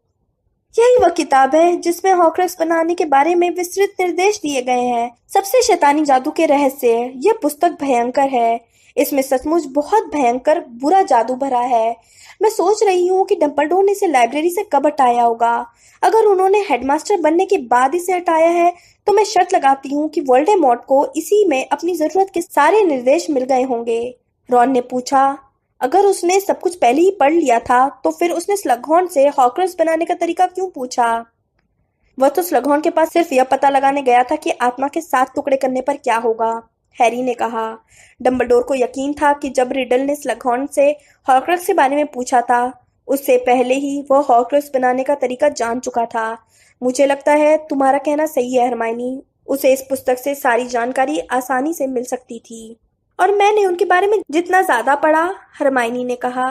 यही वह किताब है जिसमें हॉर्क्रक्स बनाने के बारे में विस्तृत निर्देश दिए गए हैं। सबसे शैतानी जादू के रहस्य। यह पुस्तक भयंकर है। इसमें सचमुच बहुत भयंकर बुरा जादू भरा है। मैं सोच रही हूँ कि डंबलडोर ने इसे लाइब्रेरी से कब हटाया होगा। अगर उन्होंने हेडमास्टर बनने के बाद इसे हटाया है तो मैं शर्त लगाती हूँ कि वोल्डेमॉर्ट को इसी में अपनी जरूरत के सारे निर्देश मिल गए होंगे। रॉन ने पूछा। अगर उसने सब कुछ पहले ही पढ़ लिया था तो फिर उसने स्लगहॉर्न से हॉर्क्रक्स बनाने का तरीका क्यों पूछा? वह तो स्लगहॉर्न के पास सिर्फ यह पता लगाने गया था कि आत्मा के 7 टुकड़े करने पर क्या होगा, हैरी ने कहा। डंबलडोर को यकीन था कि जब रिडल ने स्लगहॉर्न से हॉर्क्रक्स के बारे में पूछा था उससे पहले ही वह हॉर्क्रक्स बनाने का तरीका जान चुका था। मुझे लगता है तुम्हारा कहना सही है हरमाइनी। उसे इस पुस्तक से सारी जानकारी आसानी से मिल सकती थी और मैंने उनके बारे में जितना ज्यादा पढ़ा, हरमाइनी ने कहा,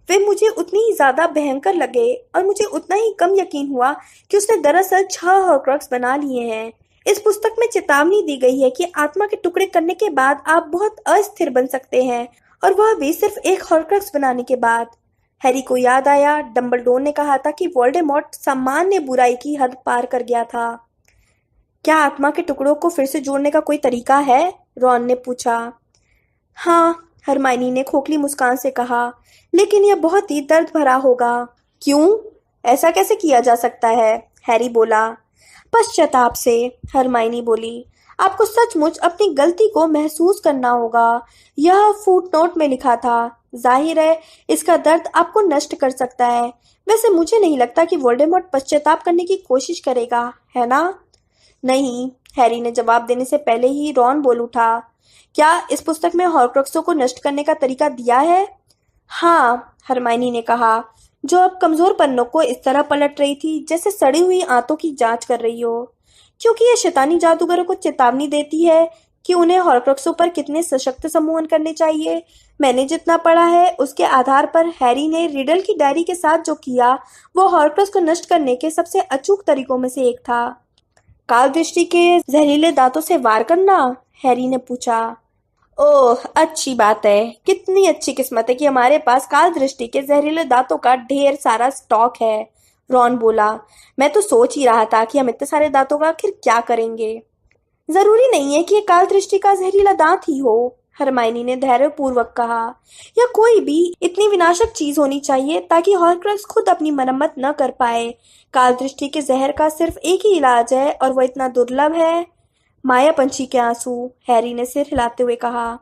वे मुझे उतनी ही ज्यादा भयंकर लगे और मुझे उतना ही कम यकीन हुआ कि उसने दरअसल 6 हॉर्क्रक्स बना लिए हैं। इस पुस्तक में चेतावनी दी गई है कि आत्मा के टुकड़े करने के बाद आप बहुत अस्थिर बन सकते हैं और वह भी सिर्फ एक हॉर्क्रक्स बनाने के बाद। हैरी को याद आया डंबलडोर ने कहा था कि वोल्डेमॉर्ट सामान्य बुराई की हद पार कर गया था। क्या आत्मा के टुकड़ों को फिर से जोड़ने का कोई तरीका है? रॉन ने पूछा। हाँ, हरमाइनी ने खोखली मुस्कान से कहा, लेकिन यह बहुत ही दर्द भरा होगा। क्यों? ऐसा कैसे किया जा सकता है? हैरी बोला। पश्चाताप से, हरमाइनी बोली। आपको सचमुच अपनी गलती को महसूस करना होगा। यह फुटनोट में लिखा था। जाहिर है इसका दर्द आपको नष्ट कर सकता है। वैसे मुझे नहीं लगता कि वोल्डेमॉर्ट पश्चाताप करने की कोशिश करेगा, है ना? नहीं, हैरी ने जवाब देने से पहले ही रॉन बोल उठा। क्या इस पुस्तक में हॉर्क्रक्सों को नष्ट करने का तरीका दिया है? हाँ, हरमाइनी ने कहा, जो अब कमजोर पन्नों को इस तरह पलट रही थी जैसे सड़ी हुई आंतों की जांच कर रही हो, क्योंकि यह शैतानी जादूगरों को चेतावनी देती है कि उन्हें हॉर्क्रक्सों पर कितने सशक्त सम्मोहन करने चाहिए। मैंने जितना पढ़ा है उसके आधार पर हैरी ने रिडल की डायरी के साथ जो किया वो हॉर्क्रक्स को नष्ट करने के सबसे अचूक तरीकों में से एक था। काल दृष्टि के जहरीले दांतों से वार करना? हैरी ने पूछा। ओह, अच्छी बात है। कितनी अच्छी किस्मत है कि हमारे पास काल दृष्टि के जहरीले दांतों का ढेर सारा स्टॉक है, रॉन बोला। मैं तो सोच ही रहा था कि हम इतने सारे दांतों का आखिर क्या करेंगे। जरूरी नहीं है कि ये काल दृष्टि का जहरीला दांत ही हो, हरमाइनी ने धैर्यपूर्वक कहा। या कोई भी इतनी विनाशक चीज होनी चाहिए ताकि हॉर्क्रक्स खुद अपनी मरम्मत न कर पाए। काल दृष्टि के जहर का सिर्फ एक ही इलाज है और वो इतना दुर्लभ है। माया पंछी के आंसू, हैरी ने सिर हिलाते हुए कहा।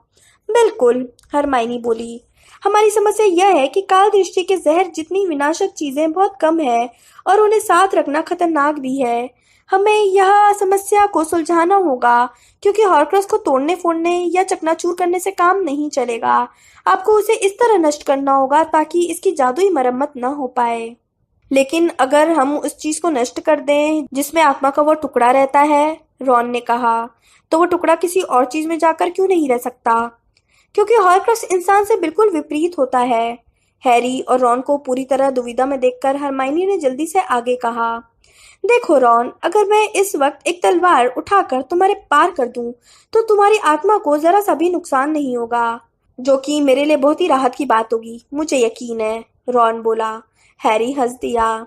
बिल्कुल, हरमाइनी बोली। हमारी समस्या यह है कि काल दृष्टि के जहर जितनी विनाशक चीजें बहुत कम है और उन्हें साथ रखना खतरनाक भी है। हमें यह समस्या को सुलझाना होगा क्योंकि हॉर्क्रक्स को तोड़ने फोड़ने या चकनाचूर करने से काम नहीं चलेगा। आपको उसे इस तरह नष्ट करना होगा ताकि इसकी जादुई मरम्मत न हो पाए। लेकिन अगर हम उस चीज को नष्ट कर दें जिसमें आत्मा का वो टुकड़ा रहता है, रॉन ने कहा, तो वो टुकड़ा किसी और चीज में जाकर क्यों नहीं रह सकता? क्योंकि हॉर्क्रक्स इंसान से बिल्कुल विपरीत होता है। हैरी और रॉन को पूरी तरह दुविधा में देखकर हरमाइनी ने जल्दी से आगे कहा। देखो रॉन, अगर मैं इस वक्त एक तलवार उठाकर तुम्हारे पार कर दूं तो तुम्हारी आत्मा को जरा सा भी नुकसान नहीं होगा, जो कि मेरे लिए बहुत ही राहत की बात होगी। मुझे यकीन है, रॉन बोला। हैरी हंस दिया।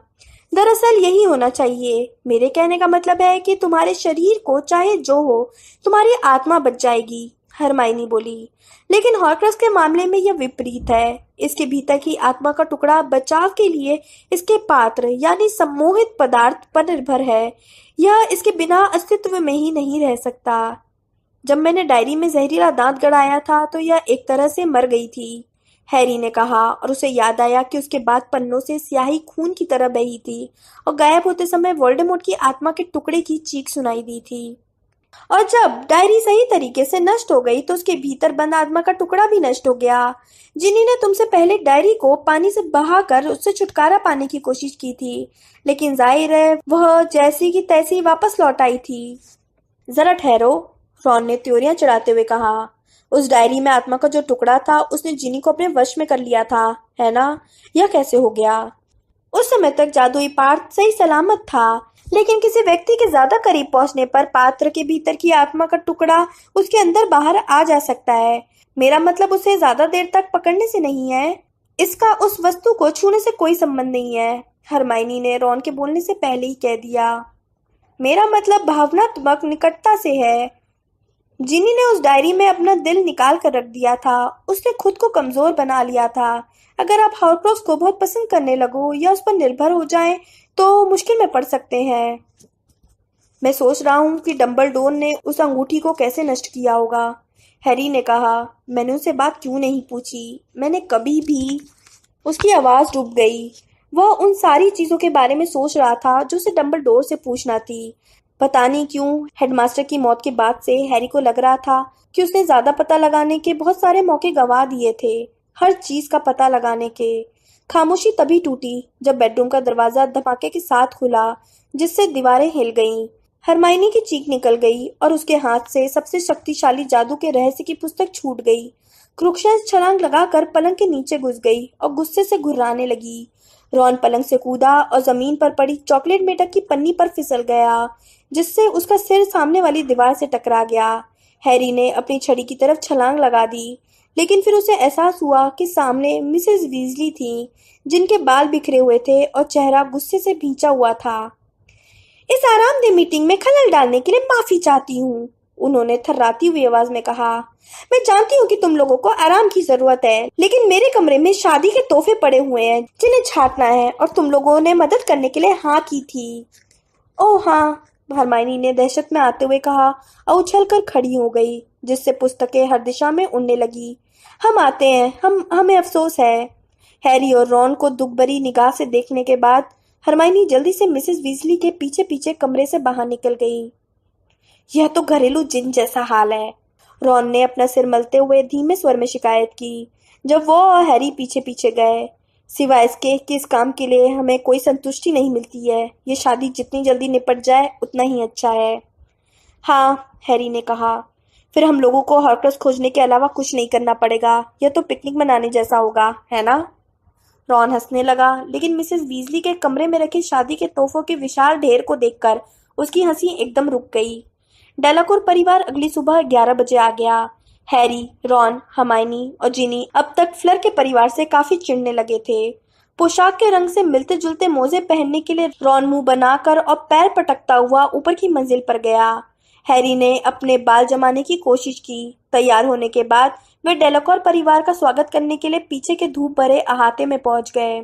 दरअसल यही होना चाहिए। मेरे कहने का मतलब है कि तुम्हारे शरीर को चाहे जो हो, तुम्हारी आत्मा बच जाएगी। हरमाइनी बोली। लेकिन हॉर्क्रक्स के मामले में यह विपरीत है। इसके भीतर की आत्मा का टुकड़ा बचाव के लिए इसके पात्र यानी सम्मोहित पदार्थ पर निर्भर है। यह इसके बिना अस्तित्व में ही नहीं रह सकता। जब मैंने डायरी में जहरीला दांत गड़ाया था तो यह एक तरह से मर गई थी, हैरी ने कहा, और उसे याद आया कि उसके बाद पन्नों से स्याही खून की तरह बही थी और गायब होते समय वोल्डेमॉर्ट की आत्मा के टुकड़े की चीख सुनाई दी थी। और जब डायरी सही तरीके से नष्ट हो गई तो उसके भीतर बंद आत्मा का टुकड़ा भी नष्ट हो गया। जिनी ने तुमसे पहले डायरी को पानी से बहाकर उससे छुटकारा पाने की कोशिश की थी, लेकिन जाहिर है वह जैसी की तैसी वापस लौट आई थी। जरा ठहरो, रॉन ने त्योरियां चढ़ाते हुए कहा। उस डायरी में आत्मा का जो टुकड़ा था उसने जिनी को अपने वश में कर लिया था, है ना? यह कैसे हो गया? उस समय तक जादुई पार्थ सही सलामत था, लेकिन किसी व्यक्ति के ज्यादा करीब पहुंचने पर पात्र के भीतर की आत्मा का टुकड़ा उसके अंदर बाहर आ जा सकता है। मेरा मतलब उसे ज्यादा देर तक पकड़ने से नहीं है। इसका उस वस्तु को छूने से कोई संबंध नहीं है, हरमाइनी ने रॉन के बोलने से पहले ही कह दिया। मेरा मतलब भावनात्मक निकटता से है। जिनी ने उस डायरी में अपना दिल निकाल कर रख दिया था। उसने खुद को कमजोर बना लिया था। अगर आप हॉर्क्रोक्स को बहुत पसंद करने लगो या उस पर निर्भर हो जाएं, तो मुश्किल में पड़ सकते हैं। मैं सोच रहा हूँ कि डंबलडोर ने उस अंगूठी को कैसे नष्ट किया होगा, हैरी ने कहा। मैंने उससे बात क्यों नहीं पूछी? मैंने कभी भी। उसकी आवाज डूब गई। वह उन सारी चीजों के बारे में सोच रहा था जो उसे डंबलडोर से पूछना थी। पता नहीं क्यों हेडमास्टर की मौत के बाद से हैरी को लग रहा था कि उसने ज्यादा पता लगाने के बहुत सारे मौके गंवा दिए थे, हर चीज का पता लगाने के। खामोशी तभी टूटी जब बेडरूम का दरवाजा धमाके के साथ खुला, जिससे दीवारें हिल गईं। हरमाइनी की चीख निकल गई और उसके हाथ से सबसे शक्तिशाली जादू के रहस्य की पुस्तक छूट गई। क्रुक्षेंस छलांग लगाकर पलंग के नीचे घुस गई और गुस्से से घुर्राने लगी। रॉन पलंग से कूदा और जमीन पर पड़ी चॉकलेट मेटक की पन्नी पर फिसल गया, जिससे उसका सिर सामने वाली दीवार से टकरा गया। हैरी ने अपनी छड़ी की तरफ छलांग लगा दी, लेकिन फिर उसे एहसास हुआ कि सामने मिसेस वीजली थी, जिनके बाल बिखरे हुए थे और चेहरा गुस्से से भींचा हुआ था। इस आरामदेह मीटिंग में खलल डालने के लिए माफी चाहती हूँ, उन्होंने थर्राती हुई आवाज में कहा। मैं जानती हूँ कि तुम लोगों को आराम की जरूरत है, लेकिन मेरे कमरे में शादी के तोहफे पड़े हुए हैं जिन्हें छांटना है, और तुम लोगों ने मदद करने के लिए हाँ की थी। ओह हाँ, हरमाइनी ने दहशत में आते हुए कहा और उछलकर खड़ी हो गई, जिससे पुस्तकें हर दिशा में उड़ने लगी। हम आते हैं, हमें अफसोस है। हैरी और रॉन को दुख भरी निगाह से देखने के बाद हरमाइनी जल्दी से मिसेस वीजली के पीछे पीछे कमरे से बाहर निकल गई। यह तो घरेलू जिन जैसा हाल है, रॉन ने अपना सिर मलते हुए धीमे स्वर में शिकायत की, जब वो और हैरी पीछे पीछे गए। सिवाय इसके कि इस काम के लिए हमें कोई संतुष्टि नहीं मिलती है। ये शादी जितनी जल्दी निपट जाए उतना ही अच्छा है। हाँ, हैरी ने कहा। फिर हम लोगों को हॉर्क्रक्स खोजने के अलावा कुछ नहीं करना पड़ेगा। यह तो पिकनिक मनाने जैसा होगा, है ना? रॉन हंसने लगा, लेकिन मिसेस वीजली के कमरे में रखे शादी के तोहफों के विशाल ढेर को देखकर उसकी हंसी एकदम रुक गई। डेलाकोर परिवार अगली सुबह 11 बजे आ गया। हैरी, रॉन, हरमाइनी और जिनी अब तक फ्लर के परिवार से काफी चिढ़ने लगे थे। पोशाक के रंग से मिलते जुलते मोजे पहनने के लिए रॉन मुंह बनाकर और पैर पटकता हुआ ऊपर की मंजिल पर गया। हैरी ने अपने बाल जमाने की कोशिश की। तैयार होने के बाद वे डेलाकोर परिवार का स्वागत करने के लिए पीछे के धूप भरे अहाते में पहुंच गए।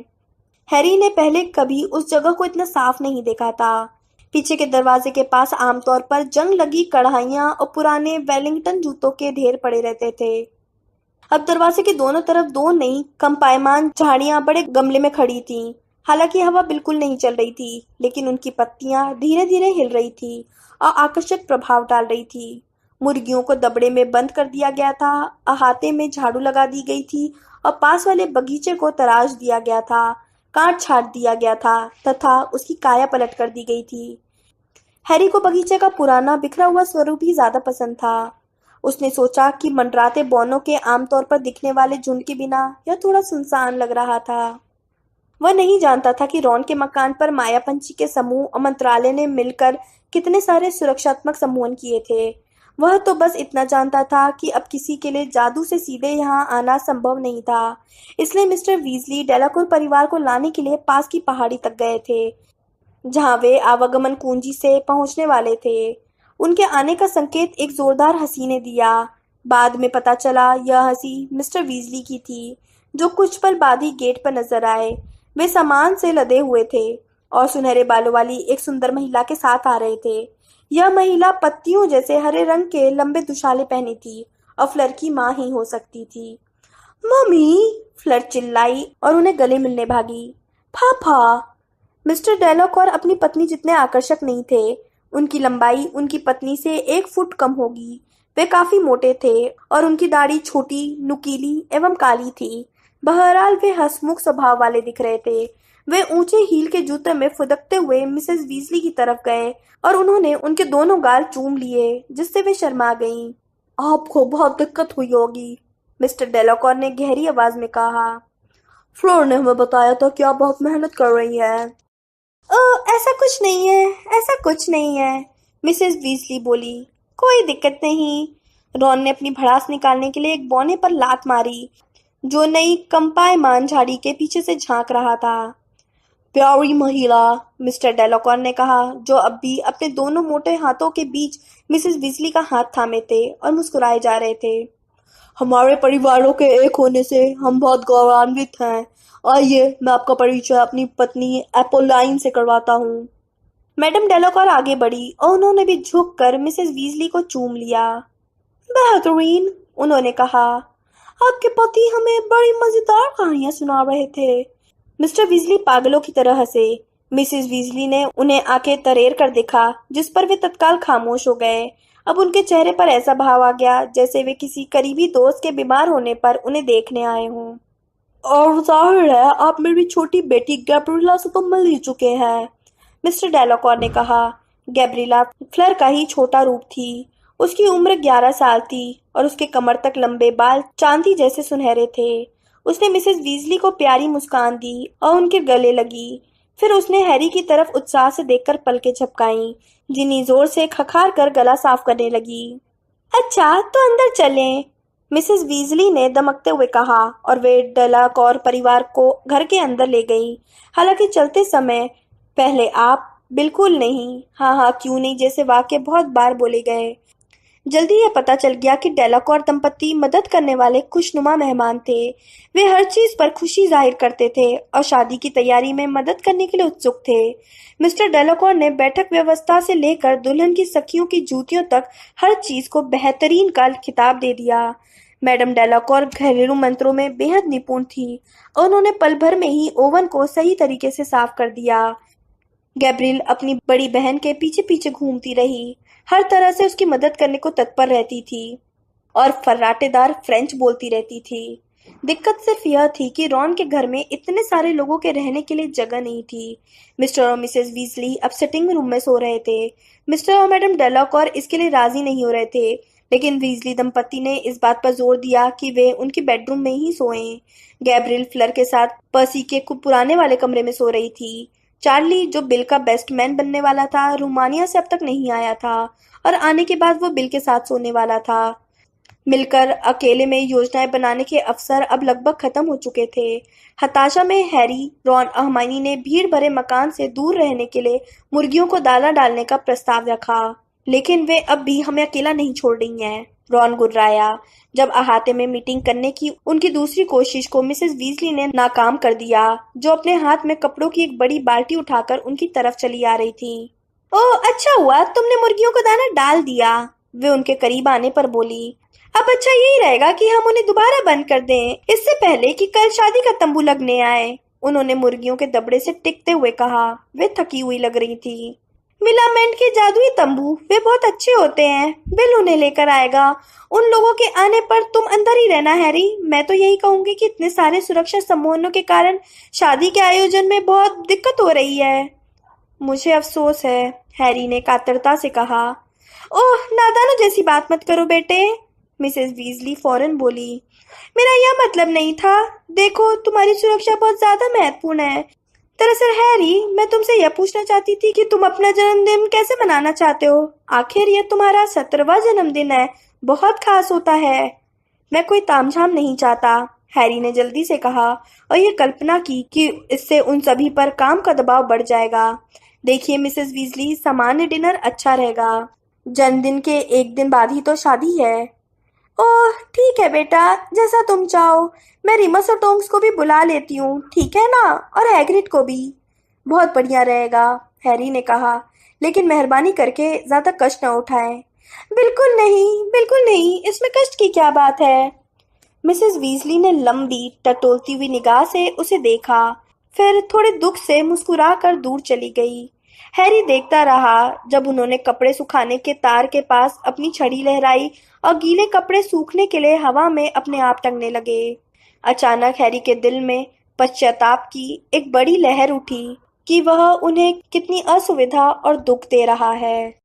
हैरी ने पहले कभी उस जगह को इतना साफ नहीं देखा था। पीछे के दरवाजे के पास आमतौर पर जंग लगी कढ़ाइयां और पुराने वेलिंगटन जूतों के ढेर पड़े रहते थे। अब दरवाजे के दोनों तरफ दो नई कंपायमान झाड़ियां बड़े गमले में खड़ी थीं। हालांकि हवा बिल्कुल नहीं चल रही थी, लेकिन उनकी पत्तियां धीरे धीरे हिल रही थी और आकर्षक प्रभाव डाल रही थी। मुर्गियों को दबड़े में बंद कर दिया गया था, अहाते में झाड़ू लगा दी गई थी और पास वाले बगीचे को तराश दिया गया था, काट छाट दिया गया था तथा उसकी काया पलट कर दी गई थी। हैरी को बगीचे का पुराना बिखरा हुआ स्वरूप ही ज्यादा पसंद था। उसने सोचा कि मंडराते बौनों के आमतौर पर दिखने वाले झुंड के बिना यह थोड़ा सुनसान लग रहा था। वह नहीं जानता था कि रॉन के मकान पर माया पंछी के समूह और मंत्रालय ने मिलकर कितने सारे सुरक्षात्मक समूहन किए थे। वह तो बस इतना जानता था कि अब किसी के लिए जादू से सीधे यहाँ आना संभव नहीं था। इसलिए मिस्टर वीजली डेलाकोर परिवार को लाने के लिए पास की पहाड़ी तक गए थे, जहां वे आवागमन कुंजी से पहुंचने वाले थे। उनके आने का संकेत एक जोरदार हंसी ने दिया। बाद में पता चला यह हंसी मिस्टर वीजली की थी, जो कुछ पल बाद ही गेट पर नजर आए। वे सामान से लदे हुए थे और सुनहरे बालों वाली एक सुंदर महिला के साथ आ रहे थे। यह महिला पत्तियों जैसे हरे रंग के लंबे दुशाले पहनी थी और फ्लर की माँ ही हो सकती थी। मम्मी! फ्लर चिल्लाई और उन्हें गले मिलने भागी। पापा! मिस्टर डेलाकॉर अपनी पत्नी जितने आकर्षक नहीं थे। उनकी लंबाई उनकी पत्नी से 1 फुट कम होगी। वे काफी मोटे थे और उनकी दाढ़ी छोटी, नुकीली एवं काली थी। बहरहाल वे हंसमुख स्वभाव वाले दिख रहे थे। वे ऊंचे हील के जूते में फुदकते हुए मिसेस वीजली की तरफ गए और उन्होंने उनके दोनों गाल चूम लिए, जिससे वे शर्मा गईं। आपको बहुत दिक्कत हुई होगी, मिस्टर डेलाकॉर ने गहरी आवाज में कहा। फ्लोर ने हमें बताया था कि आप बहुत मेहनत कर रही हैं। ऐसा कुछ नहीं है, ऐसा कुछ नहीं है, मिसेस वीजली बोली। कोई दिक्कत नहीं। रॉन ने अपनी भड़ास निकालने के लिए एक बौने पर लात मारी, जो नई कंपायमान झाड़ी के पीछे से झांक रहा था। प्यारी महिला, मिस्टर डेलाकॉर ने कहा, जो अब भी अपने दोनों मोटे हाथों के बीच मिसेस वीजली का हाथ थामे थे और मुस्कुराए जा रहे थे। हमारे परिवारों के एक होने से हम बहुत गौरवान्वित हैं। आइए, मैं आपका परिचय अपनी पत्नी एपोलाइन से करवाता हूँ। मैडम डेलाकॉर आगे बढ़ी और उन्होंने भी झुककर मिसेस वीजली को चूम लिया। बेहतरीन, उन्होंने कहा। आपके पति हमें बड़ी मजेदार कहानियां सुना रहे थे। मिस्टर वीजली पागलों की तरह हंसे। मिसेस वीजली ने उन्हें आंखें तरेर कर देखा, जिस पर वे तत्काल खामोश हो गए। अब उनके चेहरे पर ऐसा भाव आ गया जैसे वे किसी करीबी दोस्त के बीमार होने पर उन्हें देखने आए हों। और जाहिर है आप मेरी छोटी बेटी गैब्रिएला से तो मिल ही चुके हैं, मिस्टर डेलाकॉर ने कहा। गैब्रिएला फ्लर का ही छोटा रूप थी। उसकी उम्र 11 साल थी और उसके कमर तक लंबे बाल चांदी जैसे सुनहरे थे। उसने मिसेस वीजली को प्यारी मुस्कान दी और उनके गले लगी। फिर उसने हैरी की तरफ उत्साह से देखकर पलकें झपकाईं, जिन्हीं जोर से खखार कर गला साफ करने लगी। अच्छा, तो अंदर चलें, मिसेस वीजली ने दमकते हुए कहा और वे डेलाकॉर परिवार को घर के अंदर ले गईं। हालांकि चलते समय पहले आप बिल्कुल नहीं, हाँ हाँ क्यों नहीं जैसे वाक्य बहुत बार बोले गए। जल्दी यह पता चल गया कि डेलाकॉर दंपति मदद करने वाले खुशनुमा मेहमान थे। वे हर चीज पर खुशी जाहिर करते थे और शादी की तैयारी में मदद करने के लिए उत्सुक थे। मिस्टर डेलाकॉर ने बैठक व्यवस्था से लेकर दुल्हन की सखियों की जूतियों तक हर चीज को बेहतरीन का खिताब दे दिया। मैडम डेलाकॉर घरेलू मंत्रों में बेहद निपुण थी और उन्होंने पल भर में ही ओवन को सही तरीके से साफ कर दिया। गैब्रिएल अपनी बड़ी बहन के पीछे पीछे घूमती रही, हर तरह से उसकी मदद करने को तत्पर रहती थी और फर्राटेदार फ्रेंच बोलती रहती थी। दिक्कत सिर्फ यह थी कि रॉन के घर में इतने सारे लोगों के रहने के लिए जगह नहीं थी। मिस्टर और मिसेस वीजली अब सिटिंग रूम में सो रहे थे। मिस्टर और मैडम डेलाकॉर इसके लिए राजी नहीं हो रहे थे, लेकिन वीजली दंपति ने इस बात पर जोर दिया कि वे उनकी बेडरूम में ही सोएं। गैब्रिएल फ्लर के साथ पर्सी के पुराने वाले कमरे में सो रही थी। चार्ली, जो बिल का बेस्ट मैन बनने वाला था, रोमानिया से अब तक नहीं आया था और आने के बाद वो बिल के साथ सोने वाला था। मिलकर अकेले में योजनाएं बनाने के अवसर अब लगभग खत्म हो चुके थे। हताशा में हैरी, रॉन और हर्माइनी ने भीड़ भरे मकान से दूर रहने के लिए मुर्गियों को दाना डालने का प्रस्ताव रखा, लेकिन वे अब भी हमें अकेला नहीं छोड़ रही हैं, रॉन गुर्राया। जब अहाते में मीटिंग करने की उनकी दूसरी कोशिश को मिसेस वीजली ने नाकाम कर दिया, जो अपने हाथ में कपड़ों की एक बड़ी बाल्टी उठाकर उनकी तरफ चली आ रही थी। ओह, अच्छा हुआ तुमने मुर्गियों को दाना डाल दिया, वे उनके करीब आने पर बोली। अब अच्छा यही रहेगा कि हम उन्हें दोबारा बंद कर दें, इससे पहले कि कल शादी का तंबू लगने आए, उन्होंने मुर्गियों के दबड़े से टिकते हुए कहा। वे थकी हुई लग रही थी। मिलामेंट के जादुई तंबू, वे बहुत अच्छे होते हैं, बिल उन्हें लेकर आएगा। उन लोगों के आने पर तुम अंदर ही रहना हैरी। मैं तो यही कहूंगी कि इतने सारे सुरक्षा सम्मोहनों के कारण शादी के आयोजन में बहुत दिक्कत हो रही है। मुझे अफसोस है, हैरी ने कातरता से कहा। ओह, नादानों जैसी बात मत करो बेटे, मिसेस वीजली फौरन बोली। मेरा यह मतलब नहीं था। देखो, तुम्हारी सुरक्षा बहुत ज्यादा महत्वपूर्ण है। दरअसल हैरी, मैं तुमसे यह पूछना चाहती थी कि तुम अपना जन्मदिन कैसे मनाना चाहते हो। आखिर यह तुम्हारा 17वां जन्मदिन है, बहुत खास होता है। मैं कोई तामझाम नहीं चाहता, हैरी ने जल्दी से कहा और यह कल्पना की कि इससे उन सभी पर काम का दबाव बढ़ जाएगा। देखिए मिसेस वीजली, सामान्य डिनर अच्छा रहेगा। जन्मदिन के एक दिन बाद ही तो शादी है। ओह ठीक है बेटा, जैसा तुम चाहो। मैं रिमस और टोंक्स को भी बुला लेती हूँ, ठीक है ना? और हैग्रिड को भी। बहुत बढ़िया रहेगा, हैरी ने कहा। लेकिन मेहरबानी करके ज्यादा कष्ट न उठाएं। बिल्कुल नहीं, इसमें कष्ट की क्या बात है? मिसेस वीजली ने लंबी टटोलती हुई निगाह से उसे देखा, फिर थोड़े दुख से मुस्कुराकर दूर चली गई। हैरी देखता रहा जब उन्होंने कपड़े सुखाने के तार के पास अपनी छड़ी लहराई और गीले कपड़े सूखने के लिए हवा में अपने आप टंगने लगे। अचानक हैरी के दिल में पश्चाताप की एक बड़ी लहर उठी कि वह उन्हें कितनी असुविधा और दुख दे रहा है।